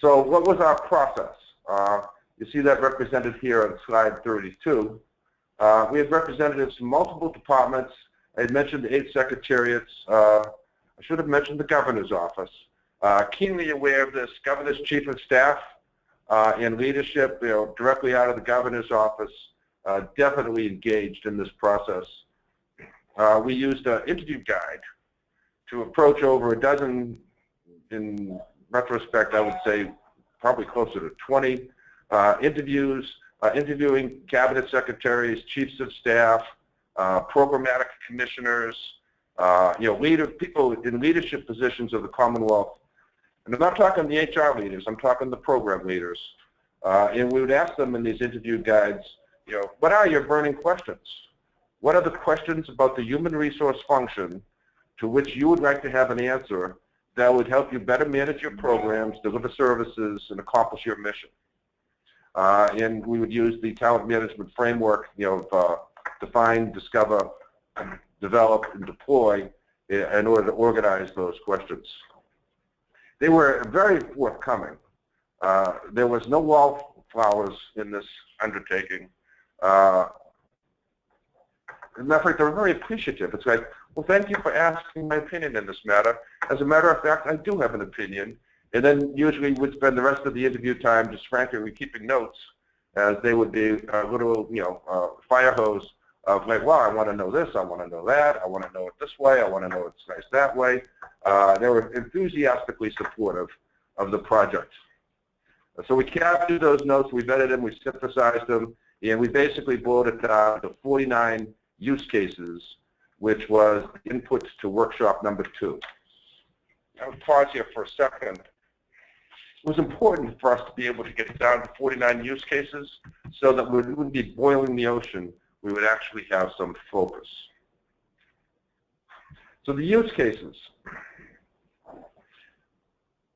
Speaker 3: so what was our process? You see that represented here on slide 32. We had representatives from multiple departments. I had mentioned the 8 secretariats. I should have mentioned the governor's office. Keenly aware of this, governor's chief of staff and leadership, directly out of the governor's office, definitely engaged in this process. We used an interview guide to approach over a dozen, in retrospect, I would say probably closer to 20 interviews, interviewing cabinet secretaries, chiefs of staff, programmatic commissioners, people in leadership positions of the Commonwealth. And I'm not talking the HR leaders, I'm talking the program leaders. And we would ask them in these interview guides, what are your burning questions? What are the questions about the human resource function to which you would like to have an answer that would help you better manage your programs, deliver services, and accomplish your mission? And we would use the talent management framework, of define, discover, develop, and deploy in order to organize those questions. They were very forthcoming. There was no wallflowers in this undertaking. As a matter of fact, they were very appreciative. It's like, well, thank you for asking my opinion in this matter. As a matter of fact, I do have an opinion. And then usually we'd spend the rest of the interview time just frankly keeping notes, as they would be a little, fire hose of like, well, I want to know this, I want to know that, I want to know it this way, I want to know it's nice that way. They were enthusiastically supportive of the project. So we captured those notes, we vetted them, we synthesized them, and we basically boiled it down to 49 use cases, which was inputs to workshop number 2. I would pause here for a second. It was important for us to be able to get down to 49 use cases so that we wouldn't be boiling the ocean. We would actually have some focus. So the use cases.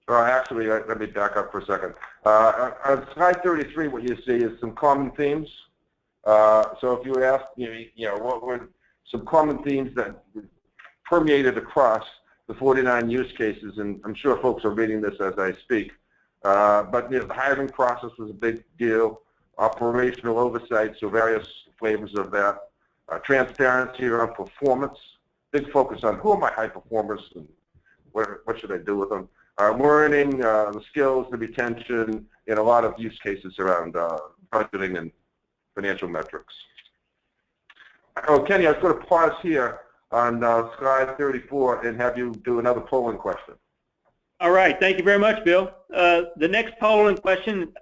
Speaker 3: Actually, let me back up for a second. On slide 33, what you see is some common themes. So if you ask, what were some common themes that permeated across the 49 use cases, and I'm sure folks are reading this as I speak, but the hiring process was a big deal, operational oversight, so various flavors of that, transparency around performance, big focus on who are my high performers and what should I do with them, learning, the skills, the retention, and a lot of use cases around budgeting and financial metrics. Oh, Kenny, I was going to pause here on slide 34 and have you do another polling question.
Speaker 1: All right, thank you very much, Bill. The next polling question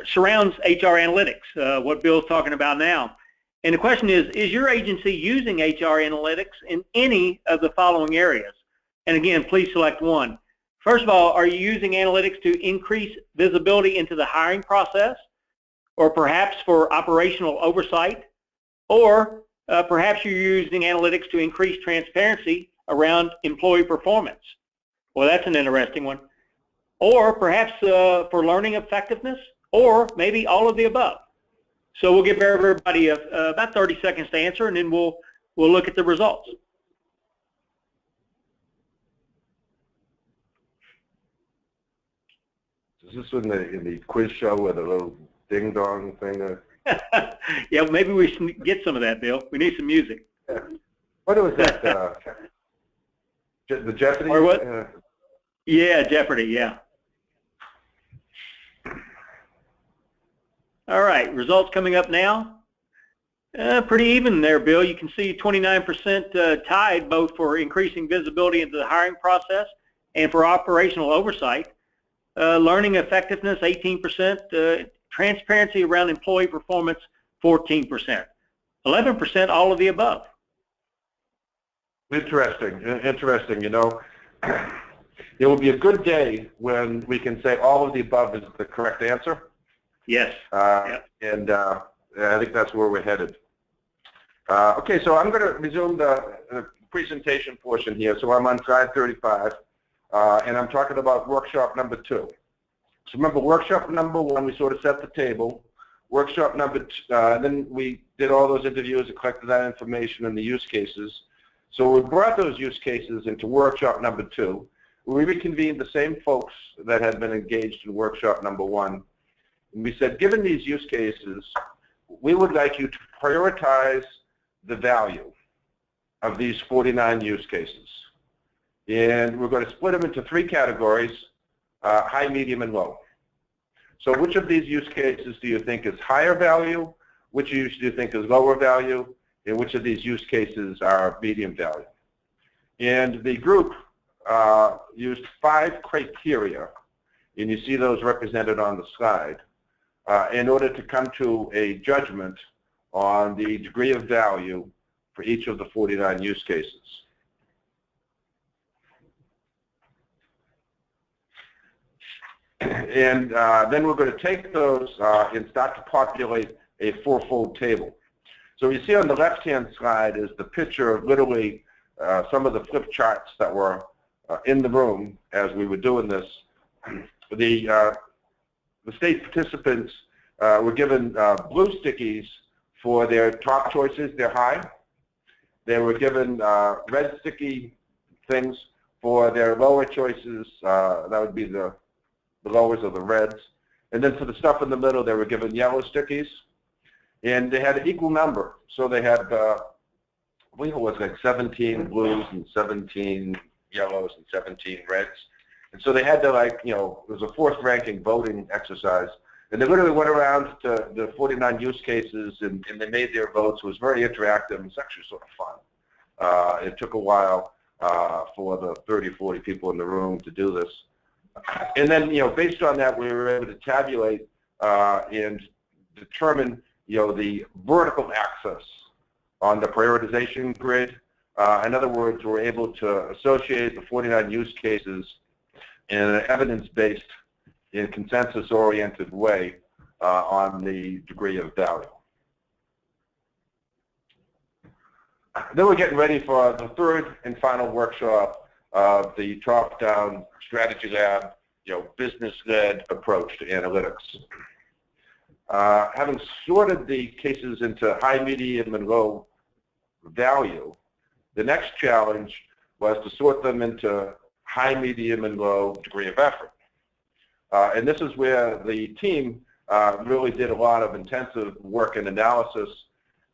Speaker 1: surrounds HR analytics, what Bill's talking about now. And the question is your agency using HR analytics in any of the following areas? And again, please select one. First of all, are you using analytics to increase visibility into the hiring process, or perhaps for operational oversight, or perhaps you're using analytics to increase transparency around employee performance? Well, that's an interesting one. Or perhaps for learning effectiveness, or maybe all of the above. So we'll give everybody about 30 seconds to answer, and then we'll look at the results.
Speaker 3: Is this in the quiz show with a little ding-dong thing?
Speaker 1: Yeah, maybe we should get some of that, Bill. We need some music.
Speaker 3: Yeah. What was that? The Jeopardy?
Speaker 1: Or what? Yeah, Jeopardy, yeah. All right, results coming up now. Pretty even there, Bill. You can see 29% tied both for increasing visibility into the hiring process and for operational oversight. Learning effectiveness, 18%. Transparency around employee performance, 14%. 11% all of the above.
Speaker 3: Interesting, interesting. You know, it will be a good day when we can say all of the above is the correct answer.
Speaker 1: Yes.
Speaker 3: Yep. And I think that's where we're headed. Okay, so I'm going to resume the presentation portion here. So I'm on slide 35, and I'm talking about workshop number 2. So remember, workshop number 1, we sort of set the table. Workshop number 2, then we did all those interviews and collected that information and the use cases. So we brought those use cases into workshop number 2. We reconvened the same folks that had been engaged in workshop number 1. And we said, given these use cases, we would like you to prioritize the value of these 49 use cases. And we're going to split them into 3 categories, high, medium, and low. So which of these use cases do you think is higher value? Which do you think is lower value? And which of these use cases are medium value? And the group used 5 criteria, and you see those represented on the slide, in order to come to a judgment on the degree of value for each of the 49 use cases. And then we're going to take those and start to populate a 4-fold table. So you see on the left-hand side is the picture of literally some of the flip charts that were in the room as we were doing this. The state participants were given blue stickies for their top choices, their high. They were given red sticky things for their lower choices. That would be the lowers or the reds. And then for the stuff in the middle, they were given yellow stickies. And they had an equal number. So they had, I believe it was like 17 blues and 17 yellows and 17 reds. And so they had to, like, you know, it was a forced ranking voting exercise. And they literally went around to the 49 use cases and they made their votes. It was very interactive. It's actually sort of fun. It took a while for the 30, 40 people in the room to do this. And then, you know, based on that, we were able to tabulate and determine, you know, the vertical axis on the prioritization grid. In other words, we're able to associate the 49 use cases in an evidence-based, in consensus-oriented way on the degree of value. Then we're getting ready for the 3rd and final workshop of the top-down strategy lab, you know, business-led approach to analytics. Having sorted the cases into high, medium, and low value, the next challenge was to sort them into high, medium, and low degree of effort. And this is where the team really did a lot of intensive work and analysis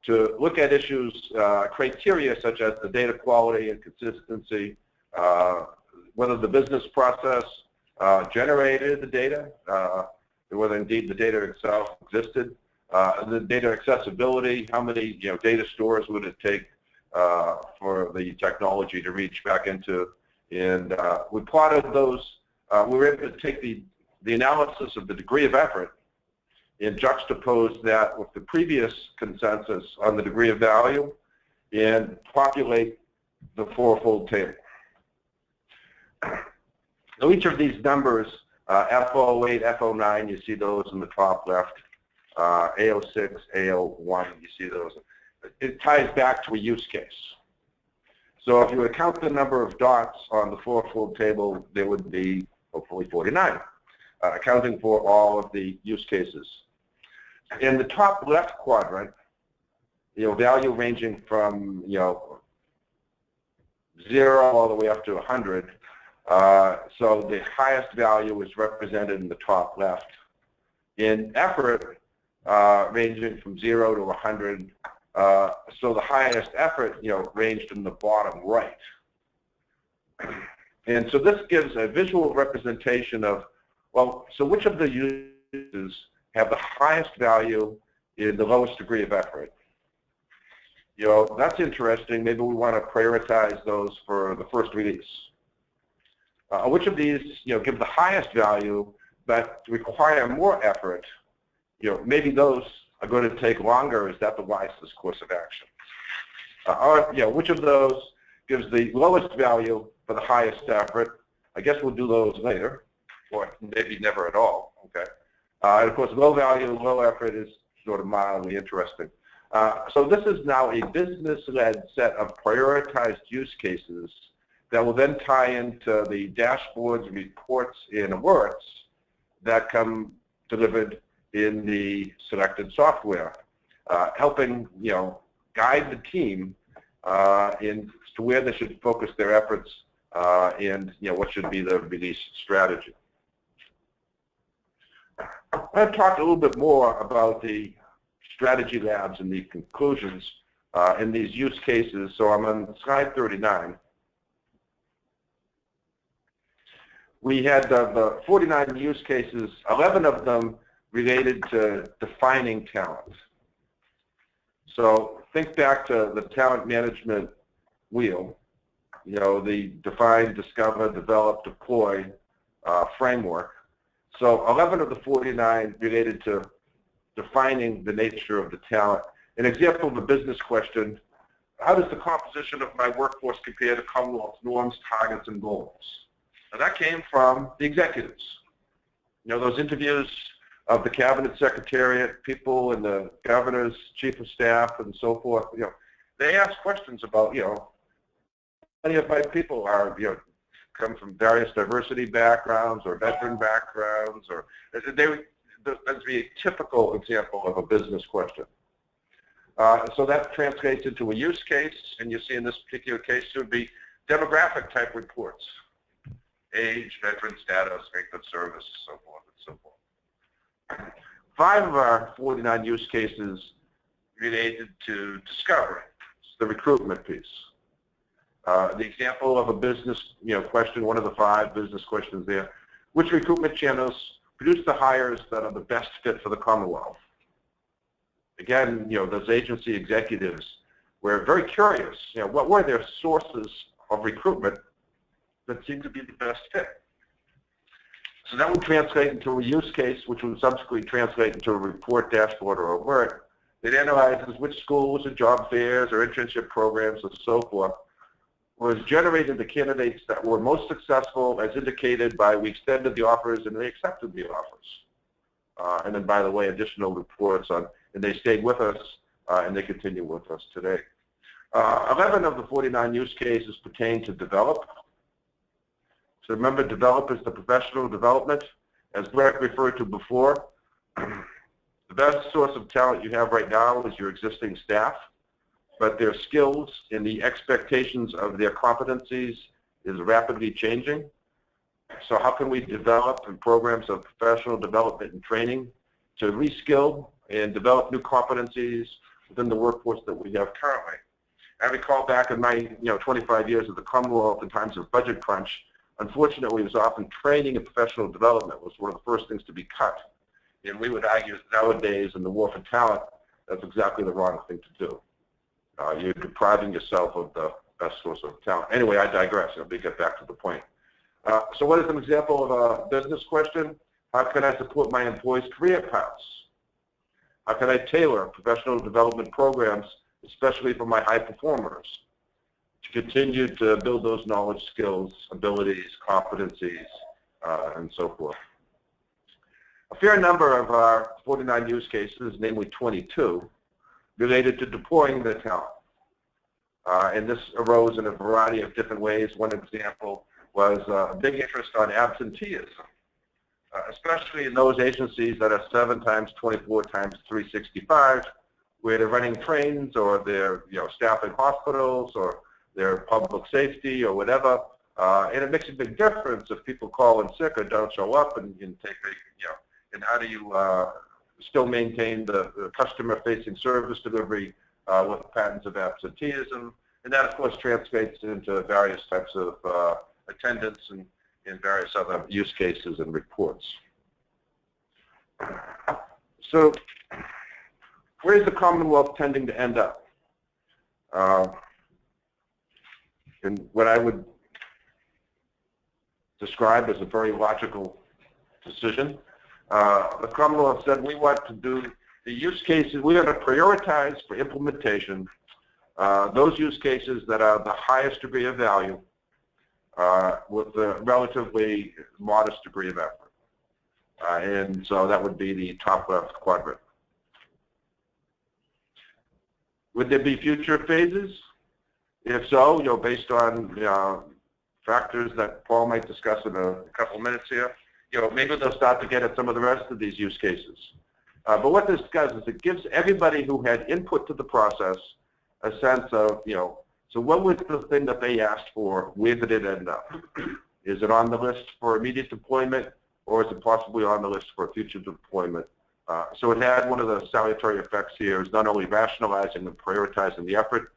Speaker 3: to look at issues, criteria such as the data quality and consistency, whether the business process generated the data, whether indeed the data itself existed, the data accessibility, how many data stores would it take for the technology to reach back into, and we plotted those. We were able to take the analysis of the degree of effort and juxtapose that with the previous consensus on the degree of value and populate the fourfold table. So each of these numbers, FO8, FO9, you see those in the top left, AO6, AO1, you see those. It ties back to a use case. So if you would count the number of dots on the fourfold table, there would be hopefully 49, accounting for all of the use cases. In the top left quadrant, value ranging from 0 all the way up to 100. So the highest value is represented in the top left. In effort, ranging from 0 to 100. So the highest effort, ranged in the bottom right. And so this gives a visual representation of, well, so which of the uses have the highest value in the lowest degree of effort? That's interesting. Maybe we want to prioritize those for the first release. Which of these, give the highest value but require more effort? Maybe those are going to take longer. Is that the wisest course of action? Or, which of those gives the lowest value for the highest effort? I guess we'll do those later, or maybe never at all. Okay. And of course, low value, low effort is sort of mildly interesting. So this is now a business-led set of prioritized use cases that will then tie into the dashboards, reports, and alerts that come delivered in the selected software, helping guide the team in to where they should focus their efforts and what should be the release strategy. I've talked a little bit more about the strategy labs and the conclusions in these use cases. So I'm on slide 39. We had the 49 use cases, 11 of them related to defining talent. So think back to the talent management wheel, the define, discover, develop, deploy framework. So 11 of the 49 related to defining the nature of the talent. An example of a business question: how does the composition of my workforce compare to Commonwealth norms, targets, and goals? And that came from the executives. Those interviews of the cabinet secretariat, people in the governor's chief of staff, and so forth. They ask questions about, many of my people are, come from various diversity backgrounds or veteran that'd be a typical example of a business question. So that translates into a use case, and you see in this particular case it would be demographic type reports: age, veteran status, length of service, so forth and so forth. 5 of our 49 use cases related to discovery, the recruitment piece. The example of a business question, one of the 5 business questions there: which recruitment channels produce the hires that are the best fit for the Commonwealth? Again, those agency executives were very curious. What were their sources of recruitment that seemed to be the best fit? So that would translate into a use case, which would subsequently translate into a report, dashboard, or alert. It analyzes which schools or job fairs or internship programs and so forth was generated the candidates that were most successful, as indicated by we extended the offers and they accepted the offers. And then, by the way, additional reports on, and they stayed with us and they continue with us today. 11 of the 49 use cases pertain to develop. So remember, develop is the professional development, as Brett referred to before. The best source of talent you have right now is your existing staff, but their skills and the expectations of their competencies is rapidly changing. So how can we develop programs of professional development and training to reskill and develop new competencies within the workforce that we have currently? I recall back in my 25 years of the Commonwealth in times of budget crunch, unfortunately, it was often training and professional development was one of the first things to be cut. And we would argue that nowadays in the war for talent, that's exactly the wrong thing to do. You're depriving yourself of the best source of talent. Anyway, I digress. Let me get back to the point. So what is an example of a business question? How can I support my employees' career paths? How can I tailor professional development programs, especially for my high performers, to continue to build those knowledge, skills, abilities, competencies, and so forth? A fair number of our 49 use cases, namely 22, related to deploying the talent. And this arose in a variety of different ways. One example was a big interest on absenteeism, especially in those agencies that are 7 times 24 times 365, where they're running trains or they're staffing hospitals or they're public safety or whatever. And it makes a big difference if people call in sick or don't show up and take a, and how do you still maintain the customer-facing service delivery with patterns of absenteeism. And that, of course, translates into various types of attendance and various other use cases and reports. So where is the Commonwealth tending to end up? And what I would describe as a very logical decision. The Commonwealth said we want to do the use cases, we want to prioritize for implementation those use cases that are the highest degree of value with a relatively modest degree of effort. And so that would be the top left quadrant. Would there be future phases? If so, based on factors that Paul might discuss in a couple minutes here, maybe they'll start to get at some of the rest of these use cases. But what this does is it gives everybody who had input to the process a sense of, so what was the thing that they asked for? Where did it end up? Is it on the list for immediate deployment, or is it possibly on the list for future deployment? So it had one of the salutary effects here is not only rationalizing and prioritizing the effort,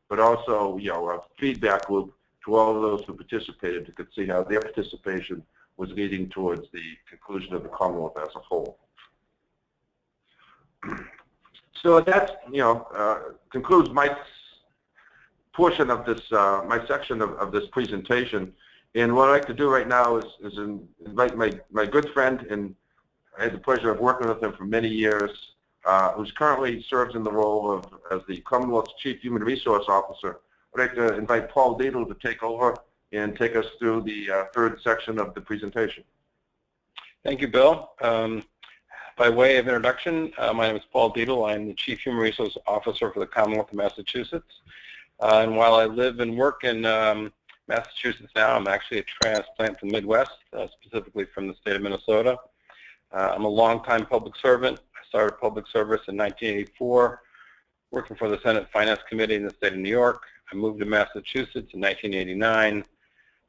Speaker 3: but also a feedback loop to all of those who participated who could see how their participation was leading towards the conclusion of the Commonwealth as a whole. So that concludes my portion of this, my section of this presentation. And what I'd like to do right now is invite my good friend, and I had the pleasure of working with him for many years, who's currently serves in the role as the Commonwealth's Chief Human Resource Officer. I'd like to invite Paul Deedle to take over and take us through the third section of the presentation.
Speaker 4: Thank you, Bill. By way of introduction, my name is Paul Deedle. I'm the Chief Human Resource Officer for the Commonwealth of Massachusetts. And while I live and work in Massachusetts now, I'm actually a transplant from the Midwest, specifically from the state of Minnesota. I'm a longtime public servant. I started public service in 1984, working for the Senate Finance Committee in the state of New York. I moved to Massachusetts in 1989.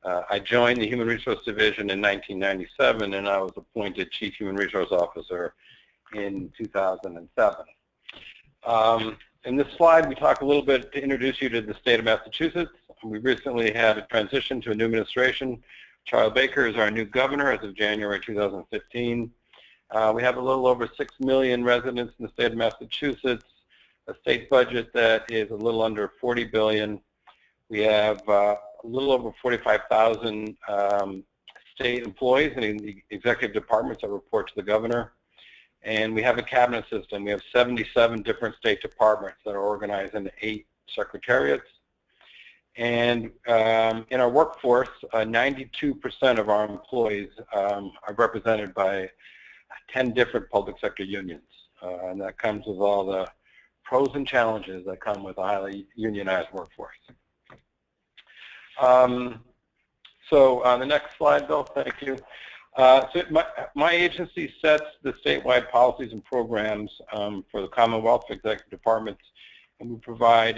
Speaker 4: I joined the Human Resource Division in 1997, and I was appointed Chief Human Resource Officer in 2007. In this slide, we talk a little bit to introduce you to the state of Massachusetts. We recently had a transition to a new administration. Charles Baker is our new governor as of January 2015. We have a little over 6 million residents in the state of Massachusetts, a state budget that is a little under $40 billion. We have a little over 45,000 state employees in the executive departments that report to the governor. And we have a cabinet system. We have 77 different state departments that are organized into 8 secretariats. And in our workforce, 92% of our employees are represented by 10 different public sector unions. And that comes with all the pros and challenges that come with a highly unionized workforce. So on the next slide, Bill, thank you. So my agency sets the statewide policies and programs for the Commonwealth executive departments, and we provide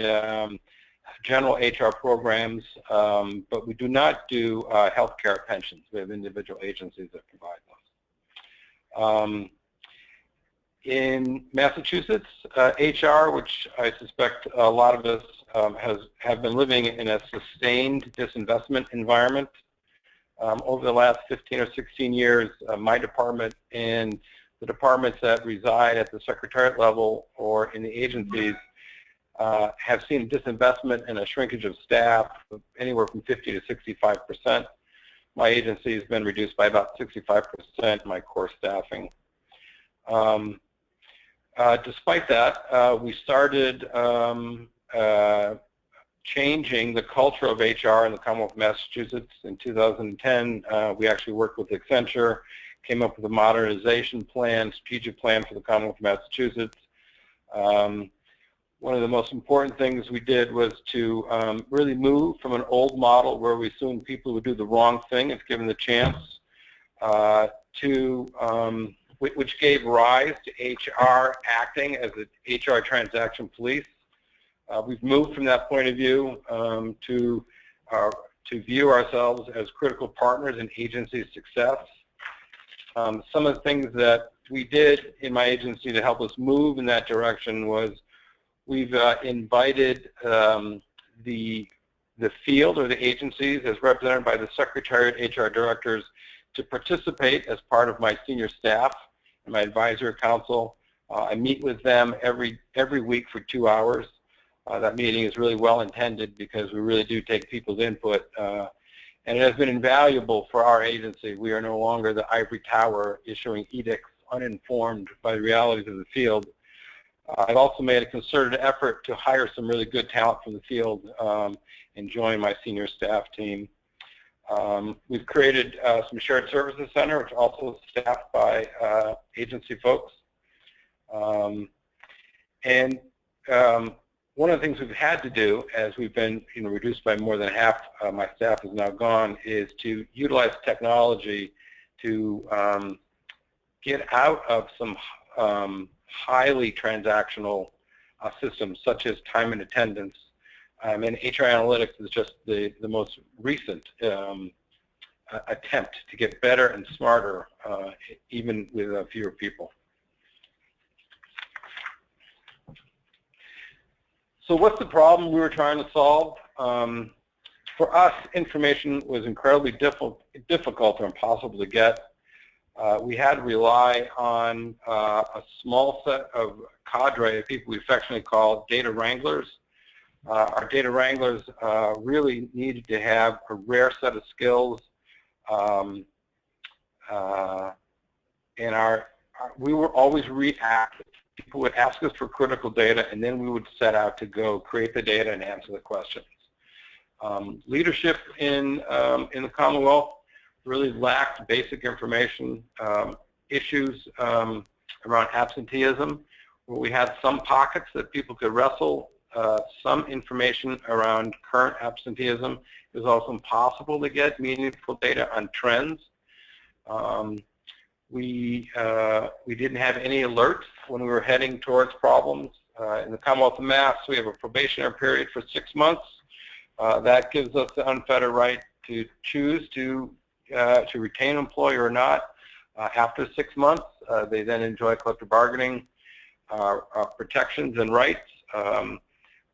Speaker 4: general HR programs, but we do not do healthcare pensions. We have individual agencies that provide those. In Massachusetts, HR, which I suspect a lot of us have been living in a sustained disinvestment environment. Over the last 15 or 16 years, my department and the departments that reside at the secretariat level or in the agencies have seen disinvestment and a shrinkage of staff of anywhere from 50 to 65%. My agency has been reduced by about 65% my core staffing. Despite that, we started changing the culture of HR in the Commonwealth of Massachusetts. In 2010, we actually worked with Accenture, came up with a modernization plan, strategic plan for the Commonwealth of Massachusetts. One of the most important things we did was to really move from an old model where we assumed people would do the wrong thing if given the chance, which gave rise to HR acting as an HR transaction police. We've moved from that point of view to view ourselves as critical partners in agency success. Some of the things that we did in my agency to help us move in that direction was we've invited the field or the agencies as represented by the Secretariat HR directors to participate as part of my senior staff and my advisory council. I meet with them every week for 2 hours. That meeting is really well intended because we really do take people's input, and it has been invaluable for our agency. We are no longer the ivory tower issuing edicts uninformed by the realities of the field. I've also made a concerted effort to hire some really good talent from the field and join my senior staff team. We've created some shared services center, which also is staffed by agency folks. One of the things we've had to do, as we've been reduced by more than half, my staff is now gone, is to utilize technology to get out of some highly transactional systems such as time and attendance. And HR analytics is just the most recent attempt to get better and smarter, even with fewer people. So what's the problem we were trying to solve? For us, information was incredibly difficult or impossible to get. We had to rely on a small set of cadre of people we affectionately call data wranglers. Our data wranglers really needed to have a rare set of skills, and we were always reactive. People would ask us for critical data, and then we would set out to go create the data and answer the questions. Leadership in the Commonwealth really lacked basic information. Issues around absenteeism, where we had some pockets that people could wrestle, some information around current absenteeism. It was also impossible to get meaningful data on trends. We didn't have any alerts when we were heading towards problems. In the Commonwealth of Mass, we have a probationary period for 6 months. That gives us the unfettered right to choose to retain an employee or not. After 6 months, they then enjoy collective bargaining protections and rights.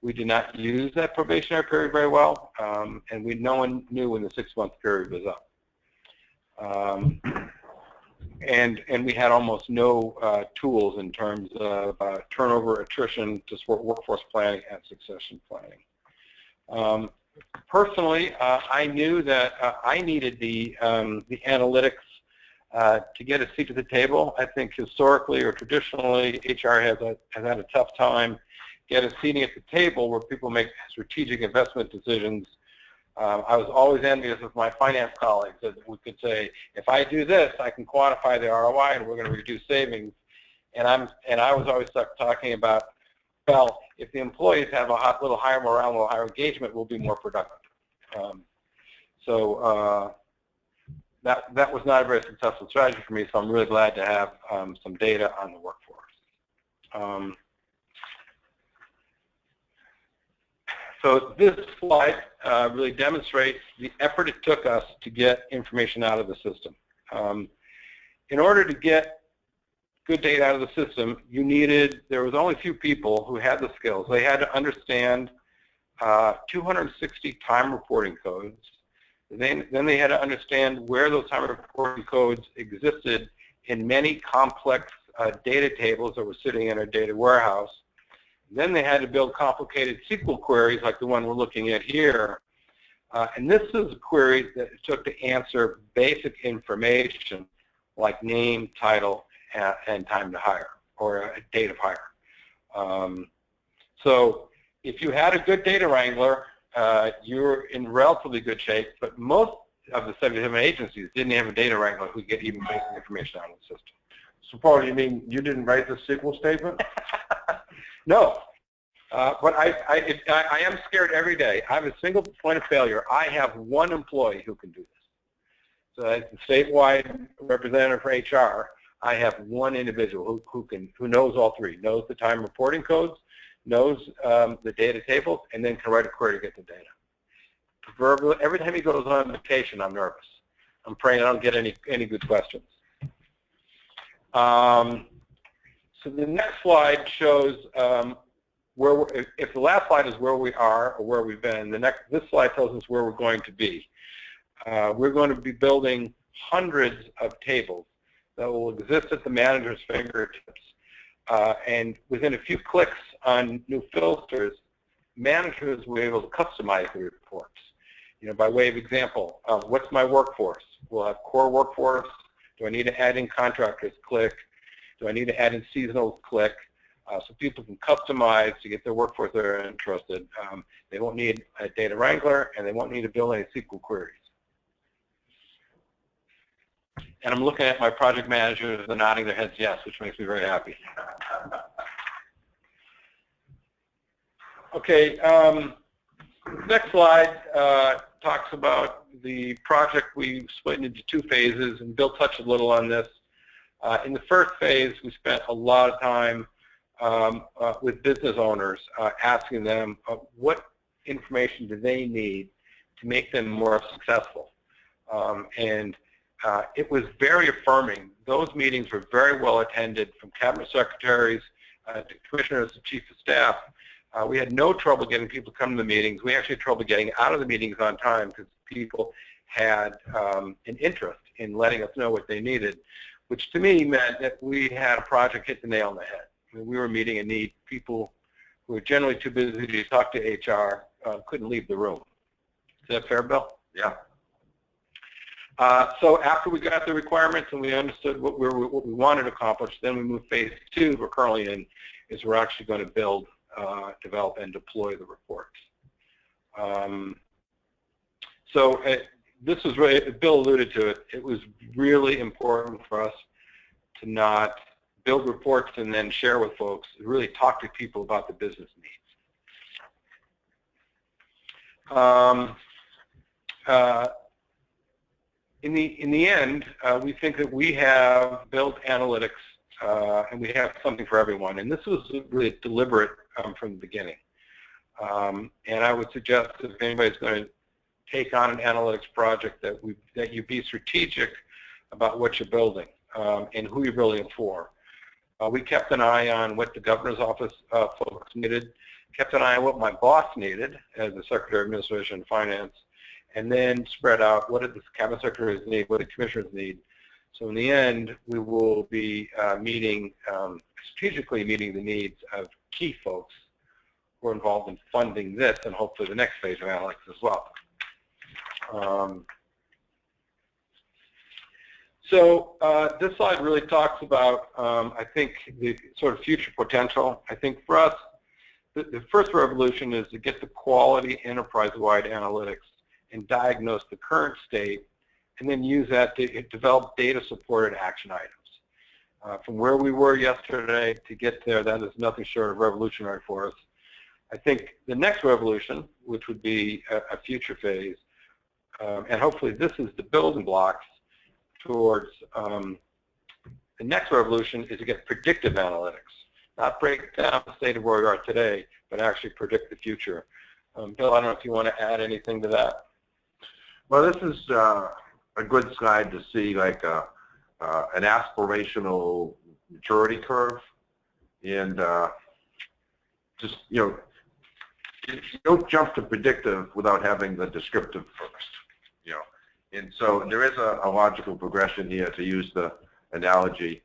Speaker 4: We did not use that probationary period very well, and no one knew when the 6-month period was up. And we had almost no tools in terms of turnover, attrition to support workforce planning and succession planning. Personally, I knew that I needed the analytics to get a seat at the table. I think historically or traditionally, HR has had a tough time seating at the table where people make strategic investment decisions. I was always envious of my finance colleagues that we could say, if I do this, I can quantify the ROI and we're going to reduce savings. And I was always stuck talking about, well, if the employees have a little higher morale, a little higher engagement, we'll be more productive. that was not a very successful strategy for me, so I'm really glad to have some data on the workforce. So this slide really demonstrates the effort it took us to get information out of the system. In order to get good data out of the system, there was only a few people who had the skills. They had to understand 260 time reporting codes. Then they had to understand where those time reporting codes existed in many complex data tables that were sitting in a data warehouse. Then they had to build complicated SQL queries like the one we're looking at here. And this is a query that it took to answer basic information like name, title, and time to hire, or a date of hire. So if you had a good data wrangler, you're in relatively good shape, but most of the 77 agencies didn't have a data wrangler who could get even basic information out of the system.
Speaker 3: So Paul, you mean you didn't write the SQL statement?
Speaker 4: No, but I am scared every day. I have a single point of failure. I have one employee who can do this. So as a statewide representative for HR, I have one individual who knows all three, knows the time reporting codes, knows the data tables, and then can write a query to get the data. Every time he goes on vacation, I'm nervous. I'm praying I don't get any good questions. So the next slide shows if the last slide is where we are or where we've been, this slide tells us where we're going to be. We're going to be building hundreds of tables that will exist at the manager's fingertips. And within a few clicks on new filters, managers will be able to customize the reports. By way of example, what's my workforce? We'll have core workforce. Do I need to add in contractors? Click. Do I need to add in seasonal? Click. So people can customize to get their workforce that are interested. They won't need a data wrangler, and they won't need to build any SQL queries. And I'm looking at my project managers, they're nodding their heads yes, which makes me very happy. Okay, next slide talks about the project. We split into two phases, and Bill touched a little on this. In the first phase, we spent a lot of time with business owners, asking them what information do they need to make them more successful. It was very affirming. Those meetings were very well attended, from cabinet secretaries to commissioners to chief of staff. We had no trouble getting people to come to the meetings. We actually had trouble getting out of the meetings on time because people had an interest in letting us know what they needed, which to me meant that we had a project hit the nail on the head. I mean, we were meeting a need. People who were generally too busy to talk to HR couldn't leave the room. Is that fair, Bill?
Speaker 3: Yeah.
Speaker 4: So after we got the requirements and we understood what we wanted to accomplish, then we moved phase two, we're currently in, is we're actually going to build, develop, and deploy the reports. This was really, Bill alluded to it, it was really important for us to not build reports and then share with folks, really talk to people about the business needs. In the end, we think that we have built analytics and we have something for everyone. And this was really deliberate from the beginning. And I would suggest that if anybody's going to take on an analytics project, that you be strategic about what you're building and who you're building it for. We kept an eye on what the governor's office folks needed, kept an eye on what my boss needed as the Secretary of Administration and Finance, and then spread out what did the cabinet secretaries need, what do commissioners need. So in the end, we will be strategically meeting the needs of key folks who are involved in funding this and hopefully the next phase of analytics as well. This slide really talks about, I think, the sort of future potential. I think for us, the first revolution is to get the quality enterprise-wide analytics and diagnose the current state, and then use that to develop data-supported action items. From where we were yesterday to get there, that is nothing short of revolutionary for us. I think the next revolution, which would be a future phase, and hopefully this is the building blocks, towards the next revolution is to get predictive analytics, not break down the state of where we are today, but actually predict the future. Bill, I don't know if you want to add anything to that.
Speaker 3: Well, this is a good slide to see like an aspirational maturity curve, and just, you know, you don't jump to predictive without having the descriptive first, you know. And so there is a logical progression here, to use the analogy.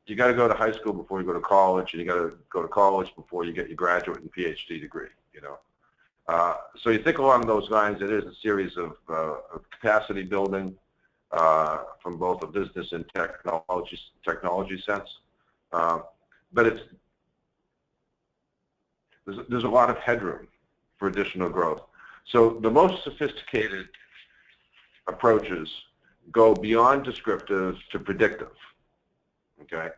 Speaker 3: You got to go to high school before you go to college, and you got to go to college before you get your graduate and PhD degree, you know. So you think along those lines, it is a series of capacity building from both a business and technology sense. But there's a lot of headroom for additional growth. So the most sophisticated approaches go beyond descriptive to predictive, okay?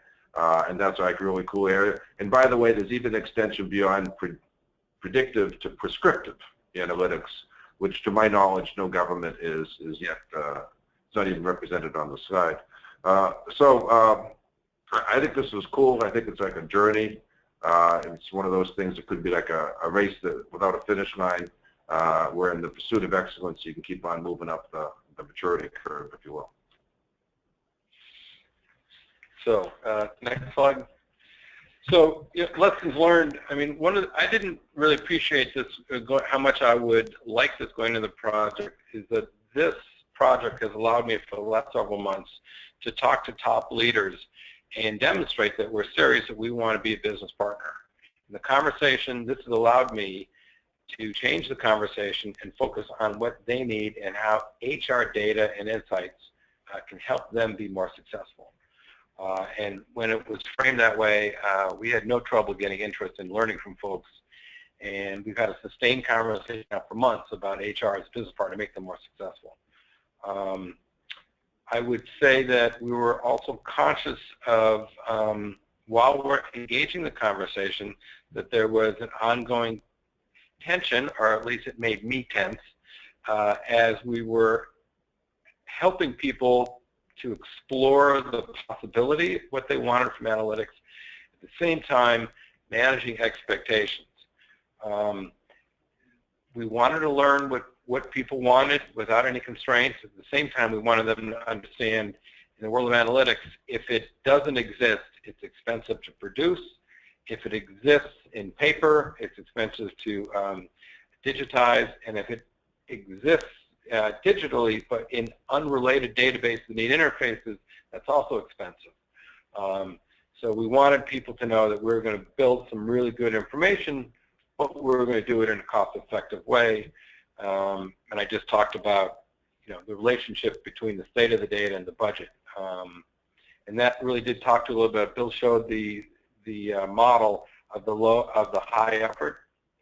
Speaker 3: And that's like a really cool area. And by the way, there's even extension beyond predictive to prescriptive analytics, which to my knowledge no government is yet, it's not even represented on the slide. So I think this is cool. I think it's like a journey. It's one of those things that could be like a race that without a finish line, where in the pursuit of excellence you can keep on moving up the maturity curve, if you will.
Speaker 4: So next slide. So lessons learned. I mean, I didn't really appreciate this, how much I would like this going into the project, is that this project has allowed me for the last several months to talk to top leaders and demonstrate that we're serious, that we want to be a business partner. In the conversation, this has allowed me to change the conversation and focus on what they need and how HR data and insights can help them be more successful. And when it was framed that way, we had no trouble getting interest in learning from folks. And we've had a sustained conversation now for months about HR as a business partner to make them more successful. I would say that we were also conscious of, while we're engaging the conversation, that there was an ongoing tension, or at least it made me tense, as we were helping people to explore the possibility of what they wanted from analytics, at the same time managing expectations. We wanted to learn what people wanted without any constraints. At the same time, we wanted them to understand, in the world of analytics, if it doesn't exist, it's expensive to produce. If it exists in paper, it's expensive to digitize. And if it exists digitally, but in unrelated databases that need interfaces, that's also expensive. So we wanted people to know that we were going to build some really good information, but we were going to do it in a cost-effective way. And I just talked about, the relationship between the state of the data and the budget. And that really did talk to a little bit. Bill showed the model of the high effort.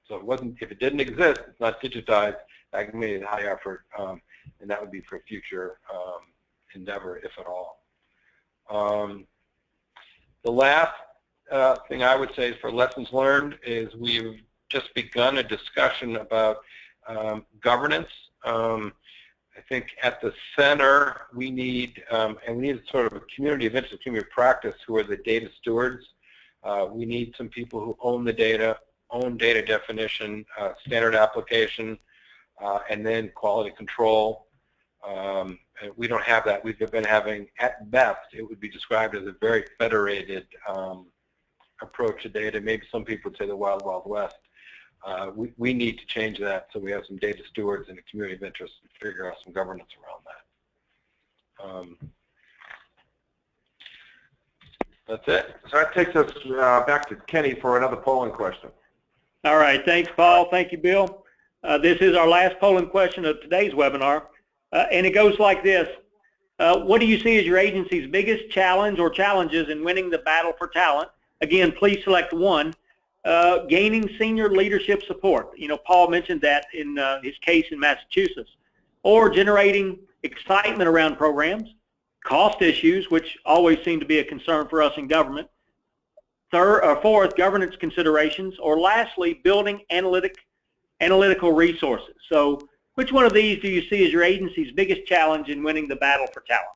Speaker 4: So it wasn't, if it didn't exist, it's not digitized, that can be high effort, and that would be for a future endeavor, if at all. The last thing I would say for lessons learned is we've just begun a discussion about governance. I think at the center we need, and we need sort of a community of interest, community of practice, who are the data stewards. We need some people who own the data, own data definition, standard application, and then quality control. We don't have that. We've been having, at best, it would be described as a very federated approach to data. Maybe some people would say the Wild Wild West. We need to change that so we have some data stewards and a community of interest and figure out some governance around that. That's it.
Speaker 3: So that takes us back to Kenny for another polling question.
Speaker 1: All right. Thanks, Paul. Thank you, Bill. This is our last polling question of today's webinar, and it goes like this. What do you see as your agency's biggest challenge or challenges in winning the battle for talent? Again, please select one. Gaining senior leadership support. Paul mentioned that in his case in Massachusetts. Or generating excitement around programs. Cost issues, which always seem to be a concern for us in government. Fourth, governance considerations. Or lastly, building analytical resources. So which one of these do you see as your agency's biggest challenge in winning the battle for talent?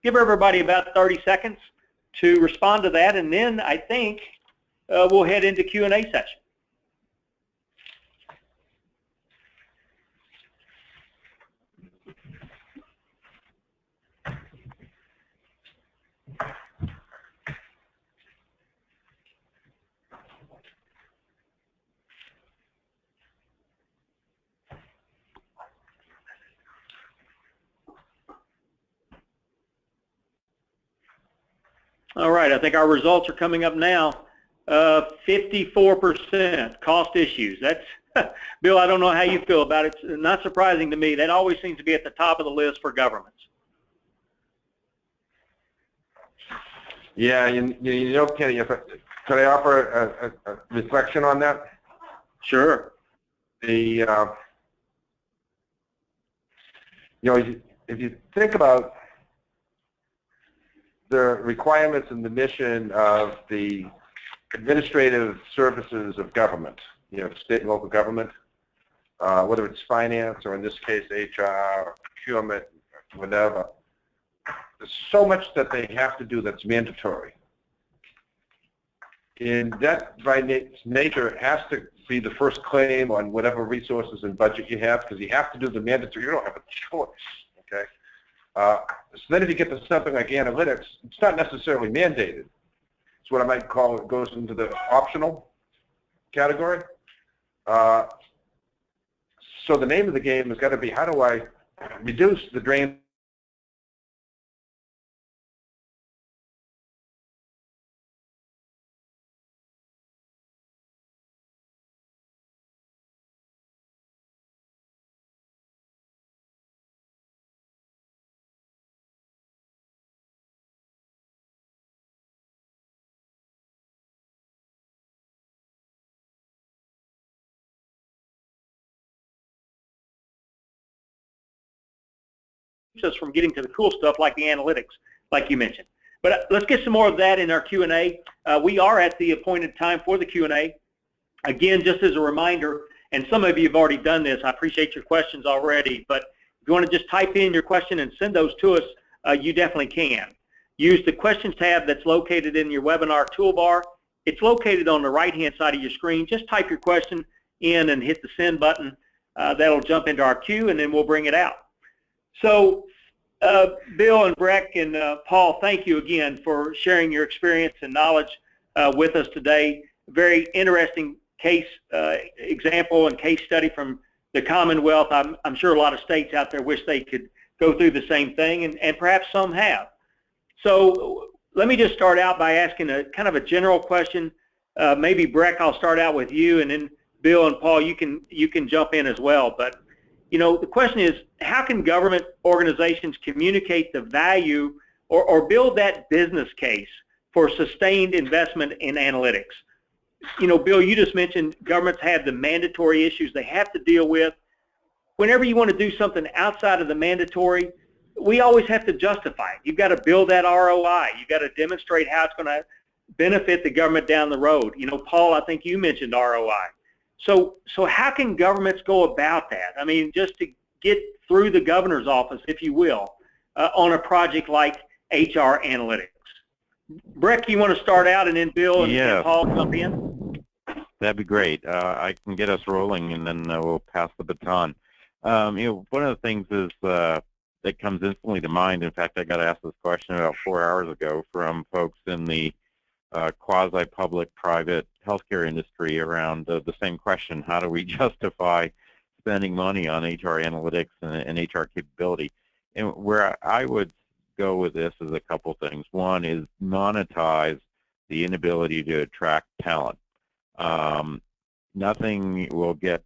Speaker 1: give everybody about 30 seconds to respond to that, and then I think we'll head into Q&A session. All right, I think our results are coming up now. 54% cost issues. That's Bill, I don't know how you feel about it. It's not surprising to me. That always seems to be at the top of the list for governments.
Speaker 3: Yeah, you know, Kenny, could I offer a reflection on that?
Speaker 1: Sure.
Speaker 3: You know, if you think about the requirements and the mission of the administrative services of government, you know, state and local government, whether it's finance or in this case HR, procurement, whatever, there's so much that they have to do that's mandatory. And that by nature has to be the first claim on whatever resources and budget you have, because you have to do the mandatory. You don't have a choice, okay? So then if you get to something like analytics, it's not necessarily mandated. It's what I might call, it goes into the optional category. So the name of the game has got to be, how do I reduce the drain
Speaker 1: us from getting to the cool stuff like the analytics, like you mentioned. But let's get some more of that in our Q&A. We are at the appointed time for the Q&A. Again, just as a reminder, and some of you have already done this, I appreciate your questions already, but if you want to just type in your question and send those to us, you definitely can. Use the questions tab that's located in your webinar toolbar. It's located on the right-hand side of your screen. Just type your question in and hit the send button. That'll jump into our queue, and then we'll bring it out. So, Bill and Breck and Paul, thank you again for sharing your experience and knowledge with us today. Very interesting case example and case study from the Commonwealth. I'm sure a lot of states out there wish they could go through the same thing, and perhaps some have. So let me just start out by asking a kind of a general question. Maybe Breck, I'll start out with you, and then Bill and Paul, you can jump in as well. But you know, the question is, how can government organizations communicate the value or build that business case for sustained investment in analytics? You know, Bill, you just mentioned governments have the mandatory issues they have to deal with. Whenever you want to do something outside of the mandatory, we always have to justify it. You've got to build that ROI. You've got to demonstrate how it's going to benefit the government down the road. You know, Paul, I think you mentioned ROI. So how can governments go about that? I mean, just to get through the governor's office, if you will, on a project like HR analytics. Breck, you want to start out, and then Bill and Paul jump in?
Speaker 2: That'd be great. I can get us rolling, and then we'll pass the baton. You know, one of the things is that comes instantly to mind. In fact, I got asked this question about 4 hours ago from folks in the quasi-public private healthcare industry around the same question: how do we justify spending money on HR analytics and HR capability? And where I would go with this is a couple things. One is monetize the inability to attract talent. Nothing will get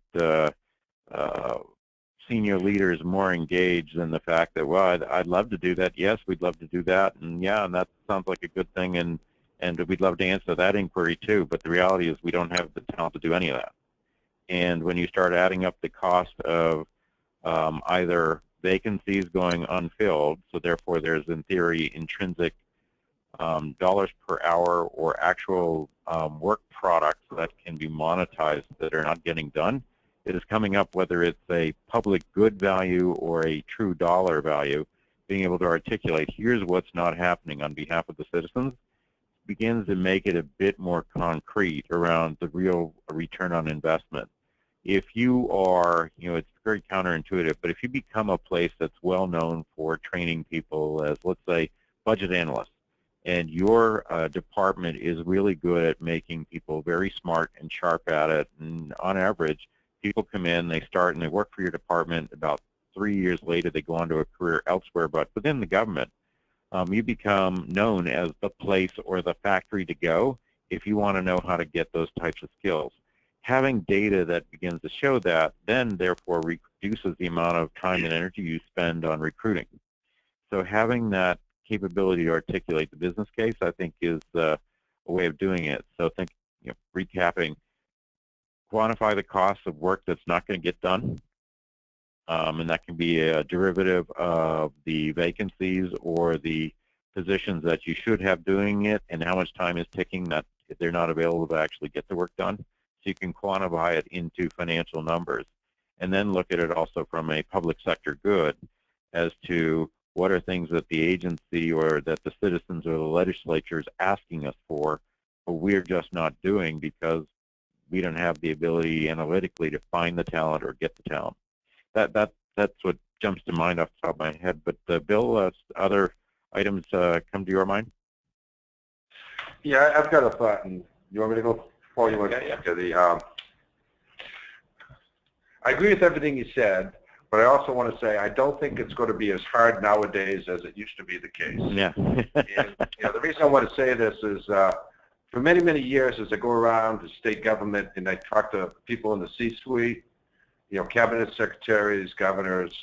Speaker 2: senior leaders more engaged than the fact that, well, I'd love to do that. Yes, we'd love to do that. And yeah, and that sounds like a good thing. And we'd love to answer that inquiry too, but the reality is we don't have the talent to do any of that. And when you start adding up the cost of either vacancies going unfilled, so therefore there's in theory intrinsic dollars per hour or actual work products that can be monetized that are not getting done, it is coming up, whether it's a public good value or a true dollar value, being able to articulate, here's what's not happening on behalf of the citizens, begins to make it a bit more concrete around the real return on investment. If you are, it's very counterintuitive, but if you become a place that's well known for training people as, let's say, budget analysts, and your department is really good at making people very smart and sharp at it, and on average, people come in, they start, and they work for your department. About 3 years later, they go on to a career elsewhere, but within the government, you become known as the place or the factory to go if you want to know how to get those types of skills. Having data that begins to show that then therefore reduces the amount of time and energy you spend on recruiting. So having that capability to articulate the business case, I think, is a way of doing it. So think, recapping, quantify the cost of work that's not going to get done. And that can be a derivative of the vacancies or the positions that you should have doing it and how much time is ticking that they're not available to actually get the work done. So you can quantify it into financial numbers. And then look at it also from a public sector good as to what are things that the agency or that the citizens or the legislature is asking us for, but we're just not doing because we don't have the ability analytically to find the talent or get the talent. That's what jumps to mind off the top of my head. But Bill, other items come to your mind?
Speaker 3: Yeah, I've got a thought, and you want me to go before you want to get to the? I agree with everything you said, but I also want to say I don't think it's going to be as hard nowadays as it used to be the case.
Speaker 2: Yeah.
Speaker 3: And, the reason I want to say this is for many, many years as I go around the state government and I talk to people in the C-suite, cabinet secretaries, governors,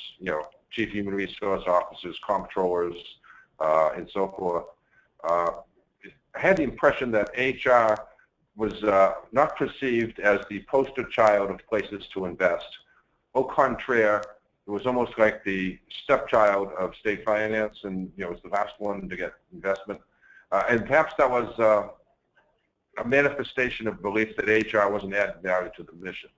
Speaker 3: chief human resource officers, comptrollers, and so forth. I had the impression that HR was not perceived as the poster child of places to invest. Au contraire, it was almost like the stepchild of state finance, and it was the last one to get investment. And perhaps that was a manifestation of belief that HR wasn't adding value to the mission.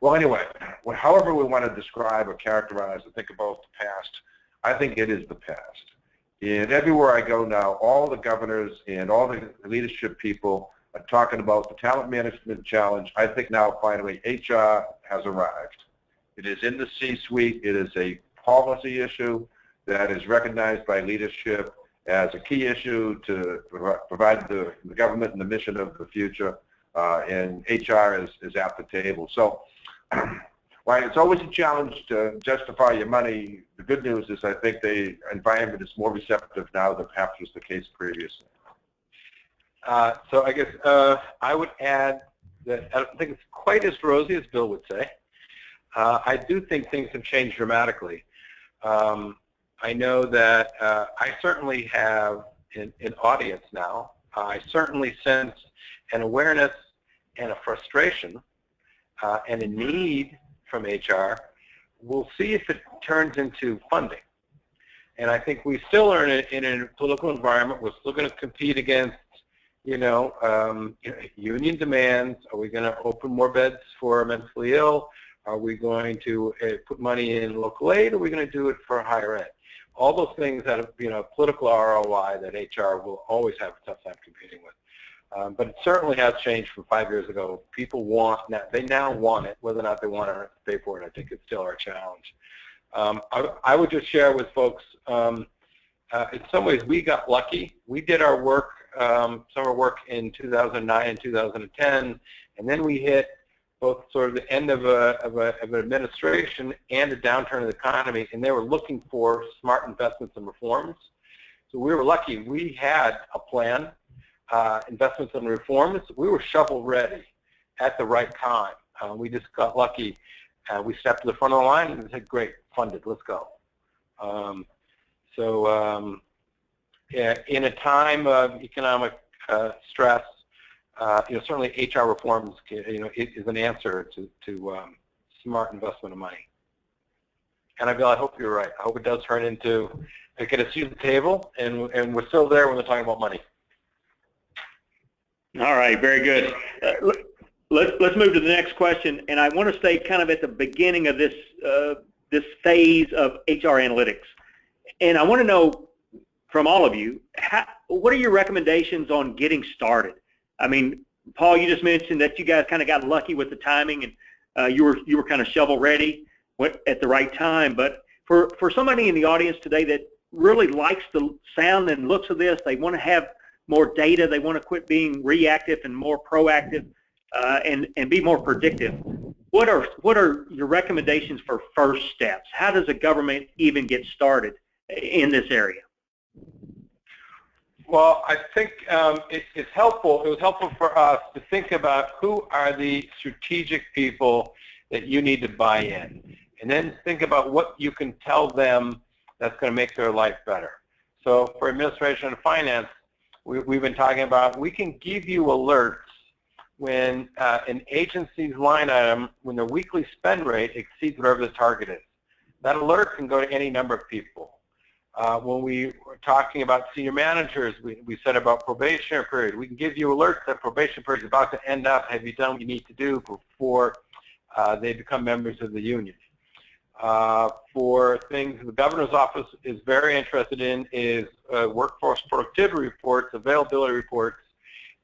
Speaker 3: Well, anyway, however we want to describe or characterize or think about the past, I think it is the past. And everywhere I go now, all the governors and all the leadership people are talking about the talent management challenge. I think now finally HR has arrived. It is in the C-suite. It is a policy issue that is recognized by leadership as a key issue to provide the government and the mission of the future, and HR is at the table. So while it's always a challenge to justify your money, the good news is I think the environment is more receptive now than perhaps was the case previously.
Speaker 4: So I guess I would add that I don't think it's quite as rosy as Bill would say. I do think things have changed dramatically. I know that I certainly have an audience now. I certainly sense an awareness and a frustration and a need from HR. We'll see if it turns into funding. And I think we still are in a political environment. We're still going to compete against, union demands. Are we going to open more beds for mentally ill? Are we going to put money in local aid? Or are we going to do it for higher ed? All those things that have, political ROI that HR will always have a tough time competing with. But it certainly has changed from 5 years ago. People they now want it, whether or not they want to pay for it. I think it's still our challenge. I would just share with folks, in some ways we got lucky. We did our work, summer work in 2009 and 2010, and then we hit both sort of the end of an administration and a downturn in the economy, and they were looking for smart investments and reforms. So we were lucky. We had a plan, investments and reforms. We were shovel ready at the right time. We just got lucky. We stepped to the front of the line and said, great, funded, let's go. Yeah, in a time of economic stress, certainly HR reforms, is an answer to smart investment of money. And I hope you're right. I hope it does turn into get a seat at the table, and we're still there when they're talking about money.
Speaker 1: All right, very good. Let's move to the next question, and I want to stay kind of at the beginning of this this phase of HR analytics. And I want to know from all of you, what are your recommendations on getting started? I mean, Paul, you just mentioned that you guys kind of got lucky with the timing, and you were kind of shovel ready at the right time. But for somebody in the audience today that really likes the sound and looks of this, they want to have more data, they want to quit being reactive and more proactive, and be more predictive. What are your recommendations for first steps? How does a government even get started in this area?
Speaker 4: Well, I think it's helpful. It was helpful for us to think about who are the strategic people that you need to buy in, and then think about what you can tell them that's going to make their life better. So for administration and finance, we've been talking about, we can give you alerts when an agency's line item, when their weekly spend rate exceeds whatever the target is. That alert can go to any number of people. When we were talking about senior managers, we said about probationary period. We can give you alerts that probation period is about to end up. Have you done what you need to do before they become members of the union? For things the governor's office is very interested in is workforce productivity reports, availability reports,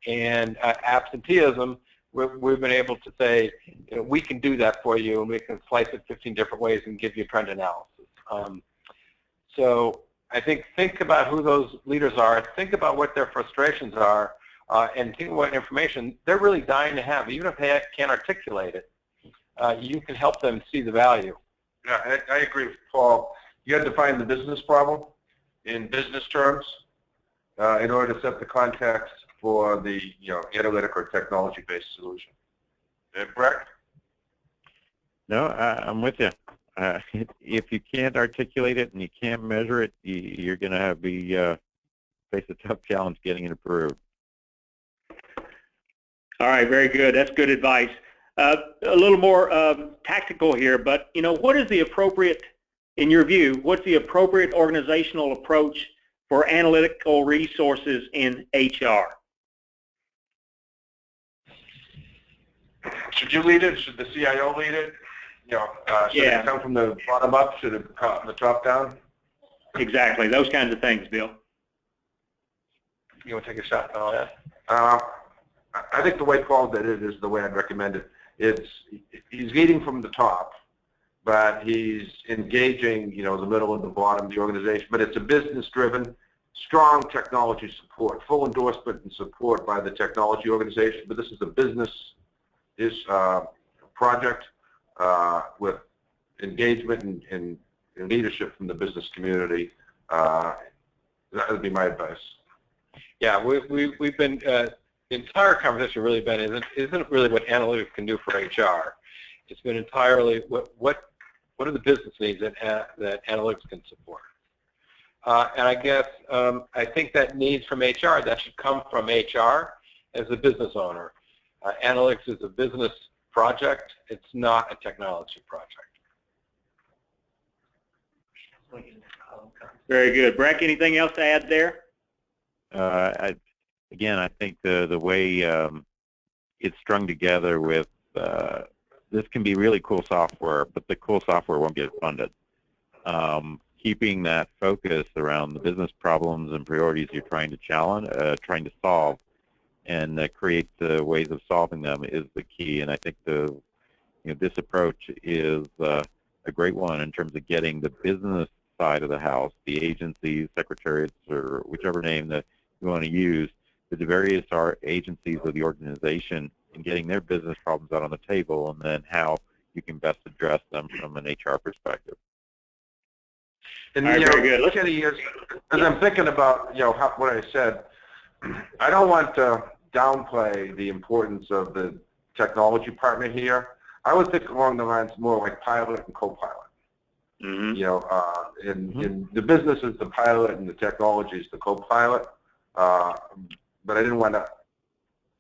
Speaker 4: and absenteeism. We've been able to say, you know, we can do that for you, and we can slice it 15 different ways and give you trend analysis. So I think about who those leaders are, think about what their frustrations are, and think about what information they're really dying to have. Even if they can't articulate it, you can help them see the value.
Speaker 3: Yeah, I agree with Paul. You have to define the business problem in business terms in order to set the context for the analytic or technology-based solution. Brett?
Speaker 2: No, I'm with you. If you can't articulate it and you can't measure it, you're going to face a tough challenge getting it approved.
Speaker 1: All right, very good. That's good advice. A little more tactical here, but what is the appropriate, in your view, what's the appropriate organizational approach for analytical resources in HR?
Speaker 3: Should you lead it? Should the CIO lead it? Should it come from the bottom up? Should it come from the top down?
Speaker 1: Exactly, those kinds of things, Bill.
Speaker 4: You want to take a shot on all that?
Speaker 3: I think the way Paul did it is the way I'd recommend it. He's leading from the top, but he's engaging, the middle and the bottom of the organization. But it's a business-driven, strong technology support, full endorsement and support by the technology organization. But this is a business project with engagement and leadership from the business community. That would be my advice.
Speaker 4: Yeah, we've been. The entire conversation really been isn't really what analytics can do for HR. It's been entirely what are the business needs that analytics can support. And I guess I think that needs from HR, that should come from HR as a business owner. Analytics is a business project. It's not a technology project.
Speaker 1: Very good. Breck, anything else to add there?
Speaker 2: Again, I think the way it's strung together with this can be really cool software, but the cool software won't get funded. Keeping that focus around the business problems and priorities you're trying to solve, and create the ways of solving them is the key. And I think this approach is a great one in terms of getting the business side of the house, the agencies, secretariats, or whichever name that you want to use, the various agencies of the organization, and getting their business problems out on the table, and then how you can best address them from an HR perspective.
Speaker 3: And very good. Look at as I'm thinking about what I said, I don't want to downplay the importance of the technology partner here. I would think along the lines more like pilot and co-pilot. Mm-hmm. In the business is the pilot and the technology is the co-pilot. But I didn't want to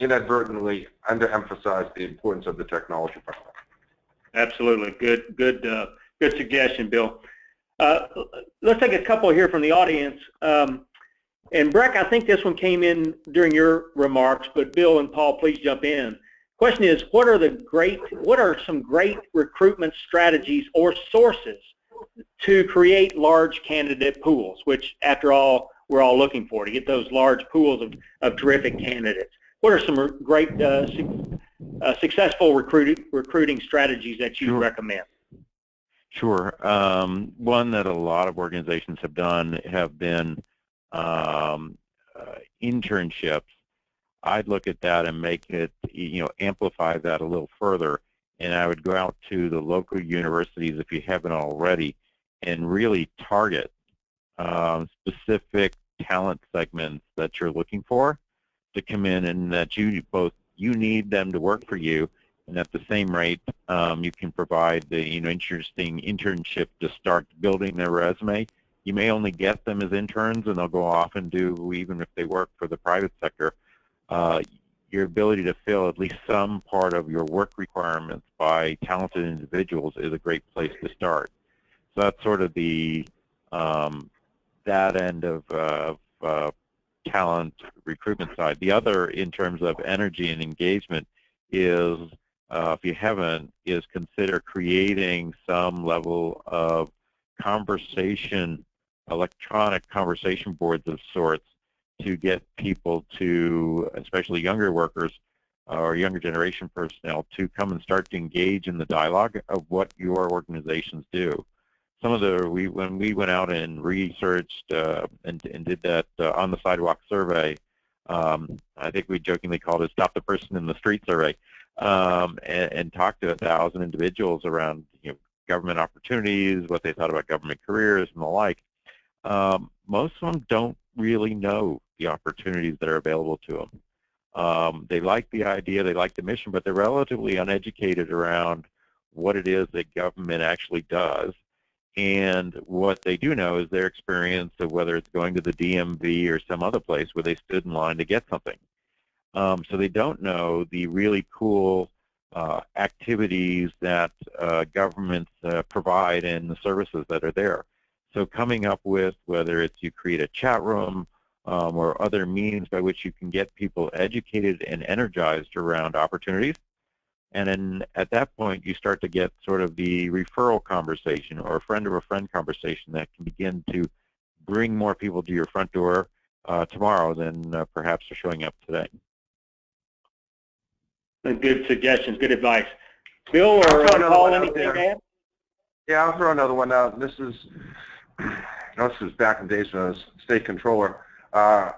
Speaker 3: inadvertently underemphasize the importance of the technology partner.
Speaker 1: Absolutely. Good suggestion, Bill. Let's take a couple here from the audience. And Breck, I think this one came in during your remarks, but Bill and Paul, please jump in. Question is, what are some great recruitment strategies or sources to create large candidate pools, which, after all, we're all looking for, to get those large pools of terrific candidates. What are some great successful recruiting strategies that you recommend?
Speaker 2: Sure. One that a lot of organizations have done have been internships. I'd look at that and make it, amplify that a little further, and I would go out to the local universities, if you haven't already, and really target specific talent segments that you're looking for to come in, and that you need them to work for you, and at the same rate you can provide the interesting internship to start building their resume. You may only get them as interns, and they'll go off and do, even if they work for the private sector, your ability to fill at least some part of your work requirements by talented individuals is a great place to start. So that's sort of the that end of talent recruitment side. The other, in terms of energy and engagement, is if you haven't, is consider creating some level of conversation, electronic conversation boards of sorts, to get people to, especially younger workers or younger generation personnel, to come and start to engage in the dialogue of what your organizations do. Some of the, when we went out and researched and did that on the sidewalk survey, I think we jokingly called it "Stop the Person in the Street" survey, and talked to 1,000 individuals around government opportunities, what they thought about government careers, and the like. Most of them don't really know the opportunities that are available to them. They like the idea, they like the mission, but they're relatively uneducated around what it is that government actually does. And what they do know is their experience of whether it's going to the DMV or some other place where they stood in line to get something. So they don't know the really cool activities that governments provide and the services that are there. So coming up with, whether it's you create a chat room or other means by which you can get people educated and energized around opportunities, and then at that point you start to get sort of the referral conversation or a friend of a friend conversation that can begin to bring more people to your front door tomorrow than perhaps are showing up today.
Speaker 1: Good suggestions, good advice. Bill or Paul, anything to add?
Speaker 3: Yeah, I'll throw another one out. This is back in the days when I was state controller. I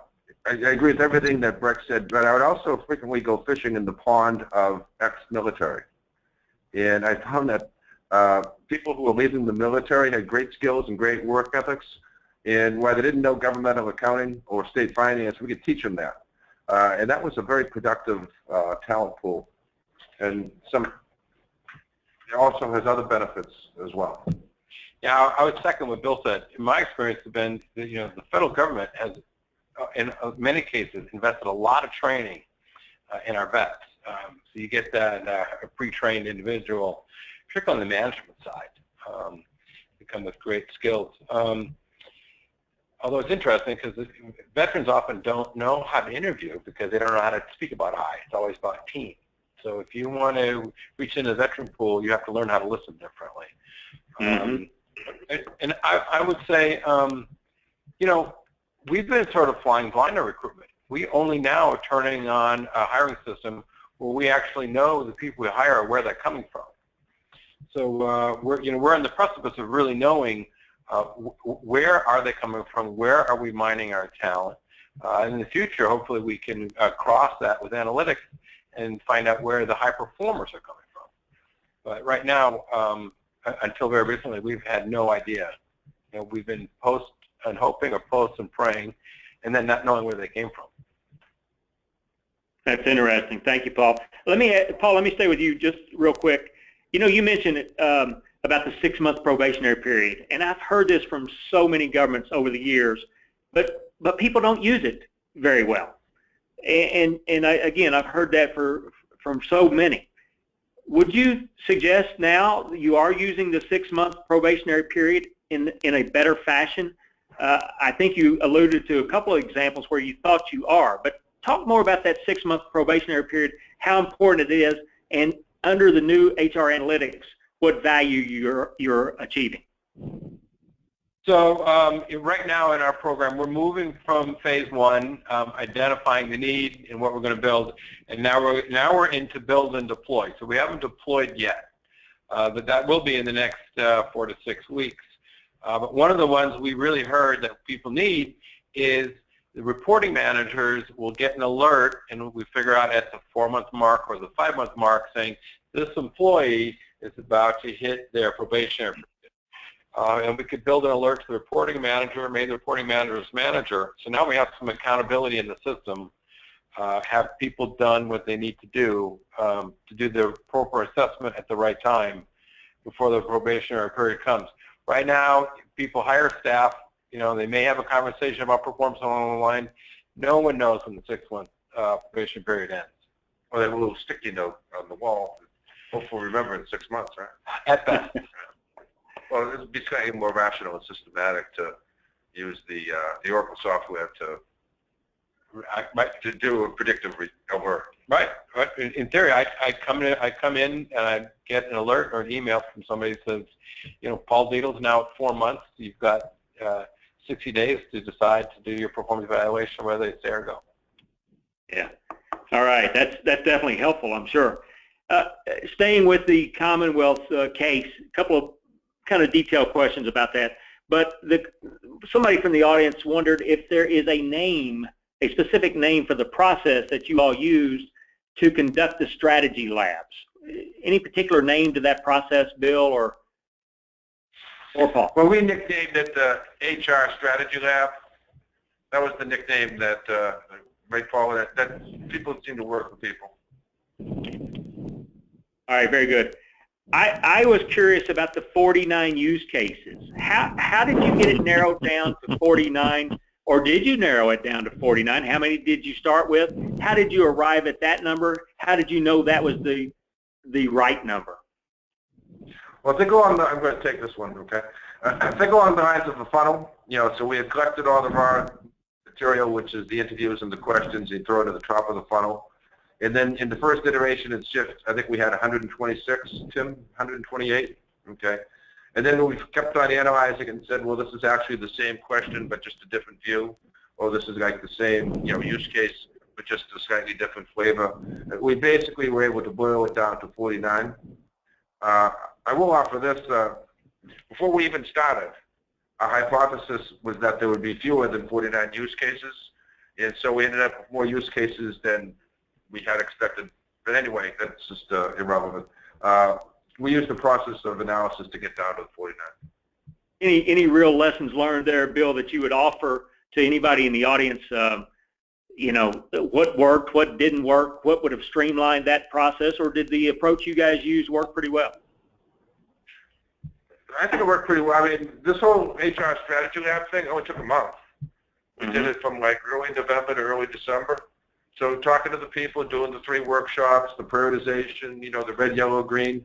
Speaker 3: agree with everything that Breck said, but I would also frequently go fishing in the pond of ex-military. And I found that people who were leaving the military had great skills and great work ethics, and while they didn't know governmental accounting or state finance, we could teach them that. And that was a very productive talent pool. And it also has other benefits as well.
Speaker 4: Yeah, I would second what Bill said. In my experience, has been the federal government has, in many cases, invested a lot of training in our vets. So you get that a pre-trained individual, particularly on the management side, become with great skills. Although it's interesting because veterans often don't know how to interview because they don't know how to speak about I. It's always about team. So if you want to reach into the veteran pool, you have to learn how to listen differently. And I would say, we've been sort of flying blind on recruitment. We only now are turning on a hiring system where we actually know the people we hire, where they're coming from. So we're on the precipice of really knowing where are they coming from, where are we mining our talent. In the future, hopefully we can cross that with analytics and find out where the high performers are coming from. But right now, until very recently, we've had no idea. We've been post and hoping or post and praying, and then not knowing where they came from.
Speaker 1: That's interesting. Thank you, Paul. Paul, let me stay with you just real quick. You mentioned about the 6-month probationary period, and I've heard this from so many governments over the years, but people don't use it very well. And again, I've heard that from so many. Would you suggest now you are using the 6-month probationary period in a better fashion? I think you alluded to a couple of examples where you thought you are, but talk more about that 6-month probationary period, how important it is, and under the new HR analytics, what value you're achieving.
Speaker 4: So right now in our program, we're moving from phase one, identifying the need and what we're going to build, and now we're into build and deploy. So we haven't deployed yet, but that will be in the next 4 to 6 weeks. But one of the ones we really heard that people need is the reporting managers will get an alert, and we figure out at the 4-month mark or the 5-month mark saying this employee is about to hit their probationary period. And we could build an alert to the reporting manager, maybe the reporting manager's manager. So now we have some accountability in the system, have people done what they need to do the proper assessment at the right time before the probationary period comes. Right now, people hire staff, they may have a conversation about performance along the line. No one knows when the 6-month probation period ends.
Speaker 3: Or they have a little sticky note on the wall. Hopefully remember in 6 months, right?
Speaker 4: At best.
Speaker 3: Well, it would be slightly more rational and systematic to use the Oracle software to do a predictive alert.
Speaker 4: Right. In theory, I come in and I get an alert or an email from somebody that says, Paul Deedle's now at 4 months. You've got 60 days to decide to do your performance evaluation, whether they stay or go.
Speaker 1: Yeah. All right. That's definitely helpful, I'm sure. Staying with the Commonwealth case, a couple of kind of detailed questions about that. But somebody from the audience wondered if there is a specific name for the process that you all used to conduct the strategy labs. Any particular name to that process, Bill or Paul?
Speaker 3: Well, we nicknamed it the HR Strategy Lab. That was the nickname that, right, Paul, that people seem to work with people.
Speaker 1: All right, very good. I was curious about the 49 use cases. How did you get it narrowed down to 49, or did you narrow it down to 49? How many did you start with? How did you arrive at that number? How did you know that was the right number?
Speaker 3: Well, think along I'm going to take this one, okay? Think along the lines of the funnel. So we had collected all of our material, which is the interviews and the questions. You throw it at the top of the funnel. And then in the first iteration, it's just, I think we had 126, Tim, 128, okay? And then we kept on analyzing and said, well, this is actually the same question, but just a different view. Or this is like the same, use case, but just a slightly different flavor. We basically were able to boil it down to 49. I will offer this, before we even started, our hypothesis was that there would be fewer than 49 use cases. And so we ended up with more use cases than we had expected, but anyway, that's just irrelevant. We used the process of analysis to get down to 49.
Speaker 1: Any real lessons learned there, Bill, that you would offer to anybody in the audience? What worked, what didn't work, what would have streamlined that process, or did the approach you guys used work pretty well?
Speaker 3: I think it worked pretty well. I mean, this whole HR strategy lab thing only took a month. We did it from like early November to early December. So talking to the people, doing the 3 workshops, the prioritization, the red, yellow, green,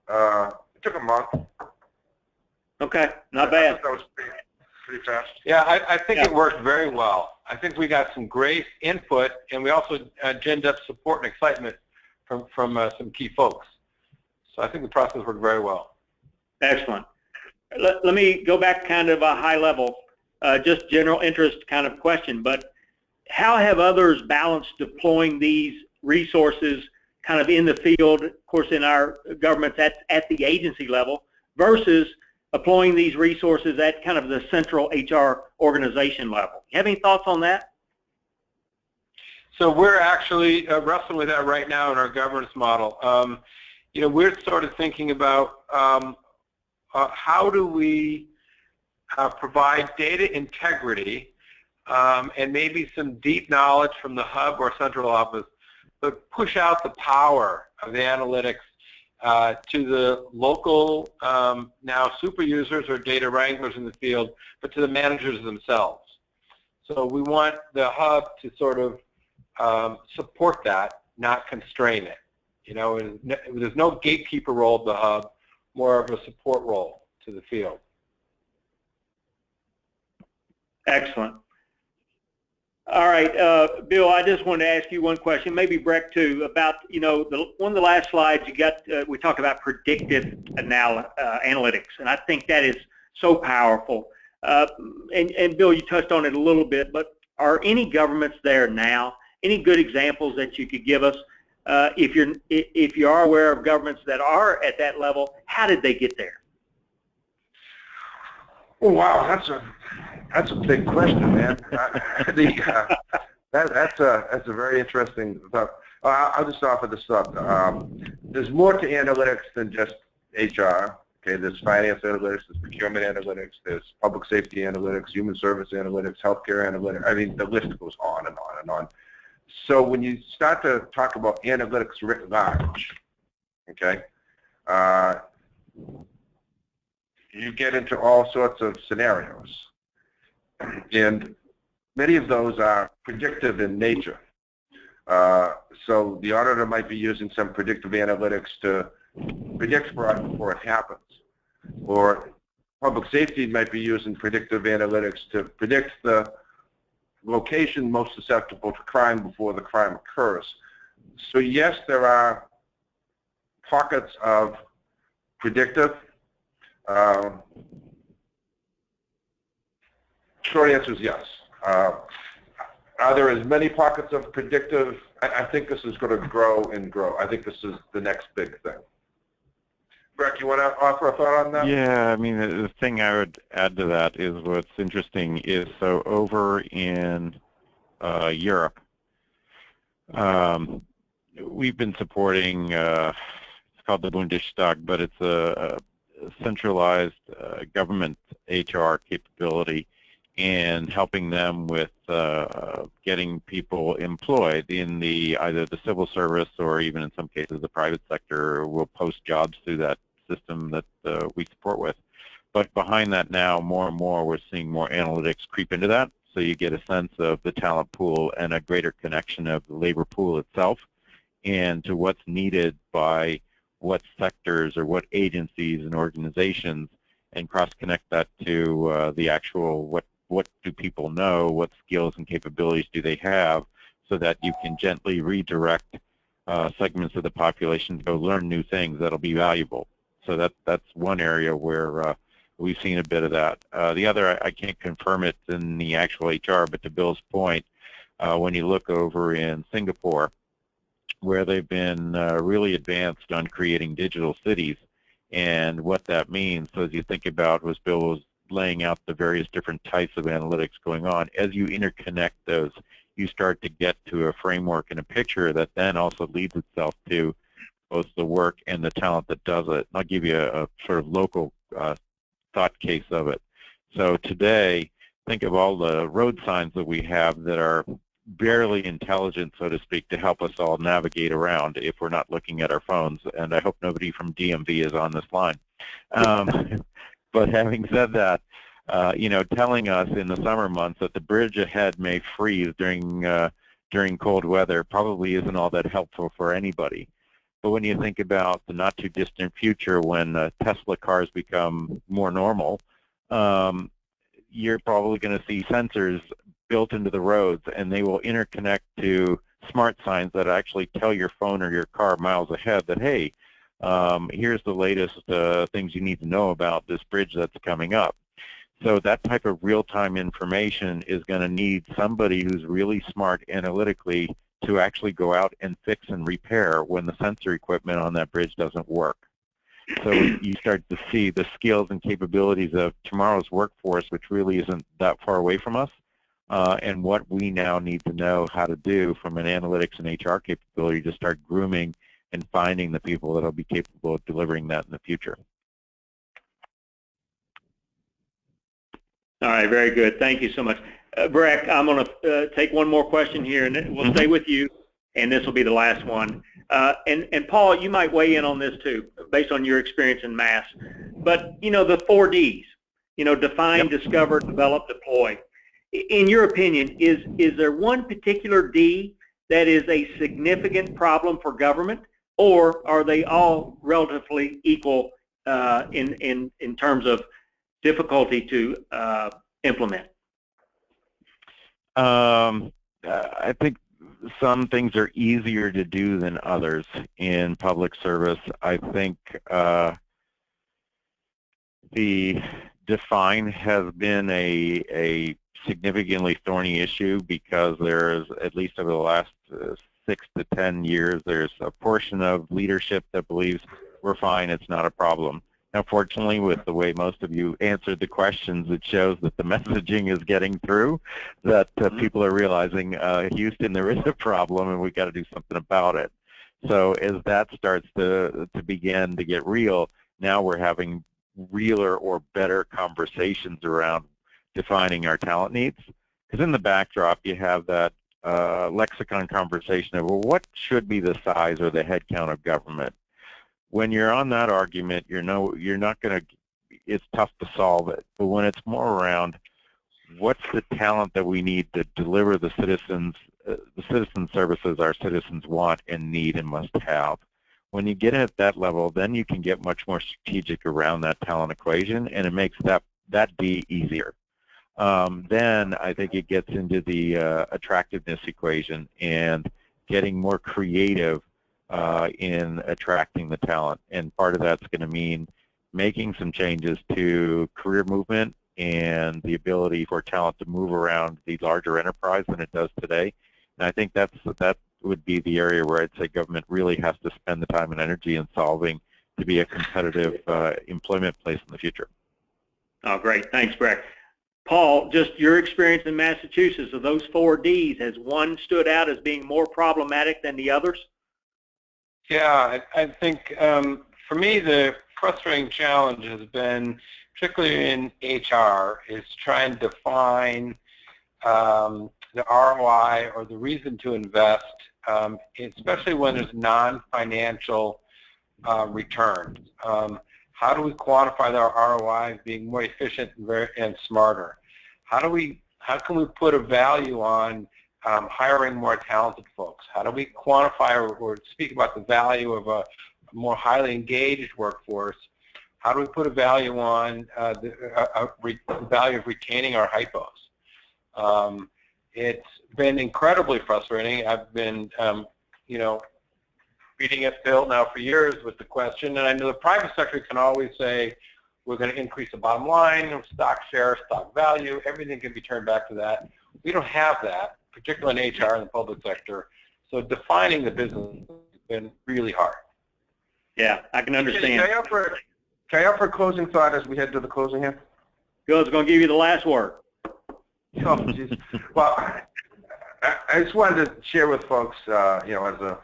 Speaker 3: it took a month.
Speaker 1: Okay, not bad.
Speaker 3: That was pretty fast.
Speaker 4: Yeah, I think it worked very well. I think we got some great input, and we also ginned up support and excitement from some key folks. So I think the process worked very well.
Speaker 1: Excellent. Let me go back kind of a high level, just general interest kind of question, but how have others balanced deploying these resources kind of in the field, of course in our governments at the agency level, versus applying these resources at kind of the central HR organization level? You have any thoughts on that?
Speaker 4: So we're actually wrestling with that right now in our governance model. We're sort of thinking about how do we provide data integrity and maybe some deep knowledge from the hub or central office, but push out the power of the analytics to the local, now super users or data wranglers in the field, but to the managers themselves. So we want the hub to sort of support that, not constrain it. There's no gatekeeper role of the hub, more of a support role to the field.
Speaker 1: Excellent. All right, Bill, I just wanted to ask you one question, maybe Breck too, about, one of the last slides you got, we talk about predictive analytics, and I think that is so powerful. And Bill, you touched on it a little bit, but are any governments there now? Any good examples that you could give us? If you are aware of governments that are at that level, how did they get there?
Speaker 3: Oh, wow, that's a big question, man. That's a very interesting thought. I'll just offer this up. There's more to analytics than just HR. Okay, there's finance analytics, there's procurement analytics, there's public safety analytics, human service analytics, healthcare analytics. I mean, the list goes on and on and on. So when you start to talk about analytics writ large, okay, you get into all sorts of scenarios. And many of those are predictive in nature. So the auditor might be using some predictive analytics to predict fraud before it happens. Or public safety might be using predictive analytics to predict the location most susceptible to crime before the crime occurs. So yes, there are pockets of predictive. Short answer is yes. Are there as many pockets of predictive? I think this is going to grow and grow. I think this is the next big thing. Breck, you want to offer a thought on that?
Speaker 2: Yeah, I mean, the thing I would add to that is what's interesting is, so over in Europe, we've been supporting, it's called the Bundestag, but it's a centralized government HR capability, and helping them with getting people employed in either the civil service or even in some cases the private sector will post jobs through that system that we support with. But behind that now, more and more, we're seeing more analytics creep into that. So you get a sense of the talent pool and a greater connection of the labor pool itself and to what's needed by what sectors or what agencies and organizations, and cross-connect that to the actual what do people know, what skills and capabilities do they have, so that you can gently redirect segments of the population to go learn new things that'll be valuable. So that's one area where we've seen a bit of that. The other, I can't confirm it in the actual HR, but to Bill's point, when you look over in Singapore, where they've been really advanced on creating digital cities, and what that means. So as you think about, as Bill was laying out the various different types of analytics going on, as you interconnect those, you start to get to a framework and a picture that then also leads itself to both the work and the talent that does it. And I'll give you a sort of local thought case of it. So today, think of all the road signs that we have that are barely intelligent, so to speak, to help us all navigate around if we're not looking at our phones. And I hope nobody from DMV is on this line. But having said that, you know, telling us in the summer months that the bridge ahead may freeze during cold weather probably isn't all that helpful for anybody. But when you think about the not too distant future, when Tesla cars become more normal, you're probably going to see sensors built into the roads, and they will interconnect to smart signs that actually tell your phone or your car miles ahead that, hey, here's the latest things you need to know about this bridge that's coming up. So that type of real-time information is going to need somebody who's really smart analytically to actually go out and fix and repair when the sensor equipment on that bridge doesn't work. So you start to see the skills and capabilities of tomorrow's workforce, which really isn't that far away from us, and what we now need to know how to do from an analytics and HR capability to start grooming and finding the people that will be capable of delivering that in the future.
Speaker 1: All right, very good. Thank you so much. Breck, I'm going to take one more question here, and we'll stay with you, and this will be the last one. And Paul, you might weigh in on this too, based on your experience in mass. But, you know, the 4 Ds, you know, define, discover, develop, deploy. In your opinion, is there one particular D that is a significant problem for government, or are they all relatively equal in terms of difficulty to implement?
Speaker 2: I think some things are easier to do than others in public service. I think the define has been a significantly thorny issue because there's, at least over the last 6 to 10 years, there's a portion of leadership that believes we're fine, it's not a problem. Now, fortunately, with the way most of you answered the questions, it shows that the messaging is getting through, that people are realizing, Houston, there is a problem and we've got to do something about it. So as that starts to begin to get real, now we're having realer or better conversations around defining our talent needs. Because in the backdrop, you have that lexicon conversation of, well, what should be the size or the head count of government? When you're on that argument, you're not going to, it's tough to solve it. But when it's more around what's the talent that we need to deliver the citizen services our citizens want and need and must have, when you get at that level, then you can get much more strategic around that talent equation, and it makes that D easier. Then I think it gets into the attractiveness equation and getting more creative in attracting the talent. And part of that's going to mean making some changes to career movement and the ability for talent to move around the larger enterprise than it does today. And I think that would be the area where I'd say government really has to spend the time and energy in solving to be a competitive employment place in the future.
Speaker 1: Oh, great. Thanks, Breck. Paul, just your experience in Massachusetts, of those 4 Ds, has one stood out as being more problematic than the others?
Speaker 4: Yeah, I think for me the frustrating challenge has been, particularly in HR, is trying to define the ROI or the reason to invest, especially when there's non-financial returns. How do we quantify our ROI being more efficient and smarter? How can we put a value on hiring more talented folks? How do we quantify or speak about the value of a more highly engaged workforce? How do we put a value on the value of retaining our hypos? It's been incredibly frustrating. I've been, beating at Bill now for years with the question, and I know the private sector can always say, we're going to increase the bottom line, stock share, stock value, everything can be turned back to that. We don't have that, particularly in HR and the public sector. So defining the business has been really hard.
Speaker 1: Yeah, I can understand.
Speaker 3: Can I offer a closing thought as we head to the closing here?
Speaker 1: Bill's going to give you the last word.
Speaker 3: Oh, geez. Well, I just wanted to share with folks, as a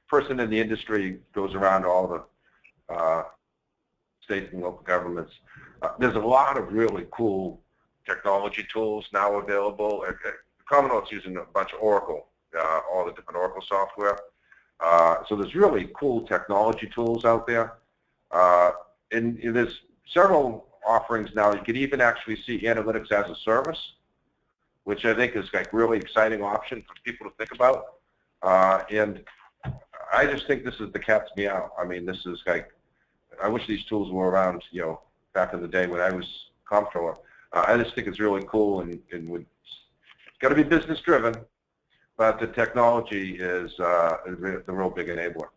Speaker 3: person in the industry goes around all the state and local governments, there's a lot of really cool technology tools now available. Commonwealth's using a bunch of Oracle, all the different Oracle software. So there's really cool technology tools out there. And there's several offerings now. You can even actually see analytics as a service, which I think is like really exciting option for people to think about. And I just think this is the cat's meow. I mean, this is like, I wish these tools were around, back in the day when I was comptroller. I just think it's really cool and it's got to be business driven, but the technology is the real big enabler.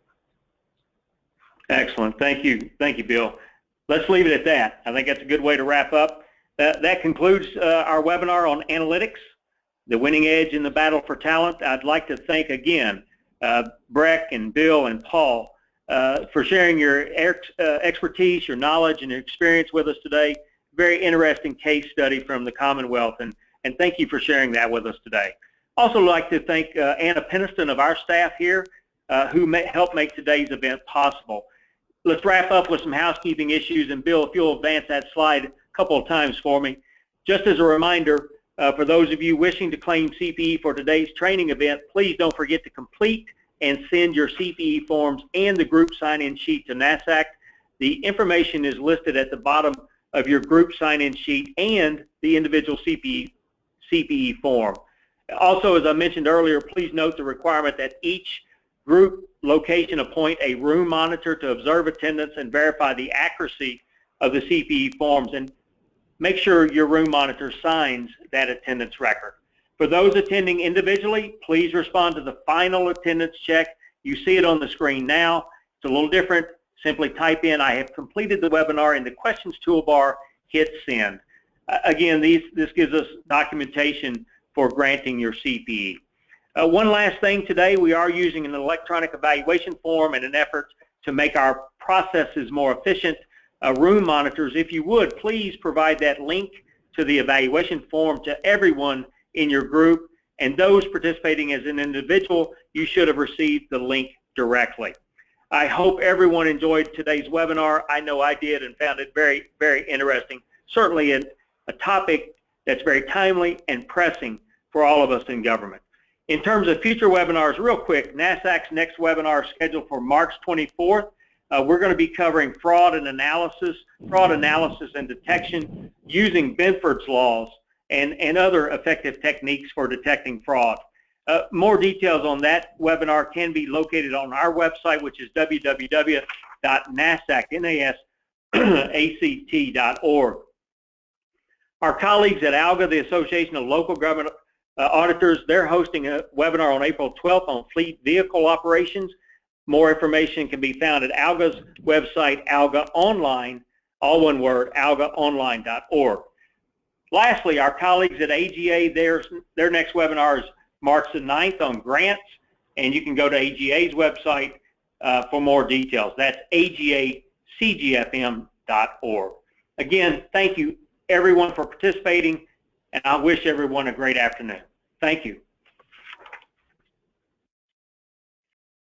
Speaker 1: Excellent. Thank you, Bill. Let's leave it at that. I think that's a good way to wrap up. That concludes our webinar on analytics, the winning edge in the battle for talent. I'd like to thank again Breck and Bill and Paul for sharing your expertise, your knowledge, and your experience with us today. Very interesting case study from the Commonwealth, and thank you for sharing that with us today. Also like to thank Anna Peniston of our staff here who helped make today's event possible. Let's wrap up with some housekeeping issues, and Bill, if you'll advance that slide a couple of times for me. Just as a reminder, for those of you wishing to claim CPE for today's training event, please don't forget to complete and send your CPE forms and the group sign-in sheet to NASACT. The information is listed at the bottom of your group sign-in sheet and the individual CPE form. Also, as I mentioned earlier, please note the requirement that each group location appoint a room monitor to observe attendance and verify the accuracy of the CPE forms, and make sure your room monitor signs that attendance record. For those attending individually, please respond to the final attendance check. You see it on the screen now. It's a little different. Simply type in, "I have completed the webinar" in the questions toolbar hit send. Again, this gives us documentation for granting your CPE. One last thing today, we are using an electronic evaluation form in an effort to make our processes more efficient. Room monitors, if you would, please provide that link to the evaluation form to everyone in your group, and those participating as an individual, you should have received the link directly. I hope everyone enjoyed today's webinar. I know I did and found it very, very interesting. Certainly a topic that's very timely and pressing for all of us in government. In terms of future webinars, real quick, NASACT's next webinar is scheduled for March 24th. We're going to be covering fraud analysis and detection using Benford's laws and other effective techniques for detecting fraud. More details on that webinar can be located on our website, which is www.nasact.org. Our colleagues at ALGA, the Association of Local Government Auditors, they're hosting a webinar on April 12th on fleet vehicle operations. More information can be found at ALGA's website, ALGA Online, all one word, algaonline.org. Lastly, our colleagues at AGA, their next webinar is March the 9th on grants, and you can go to AGA's website for more details. That's agacgfm.org. Again, thank you everyone for participating, and I wish everyone a great afternoon. Thank you.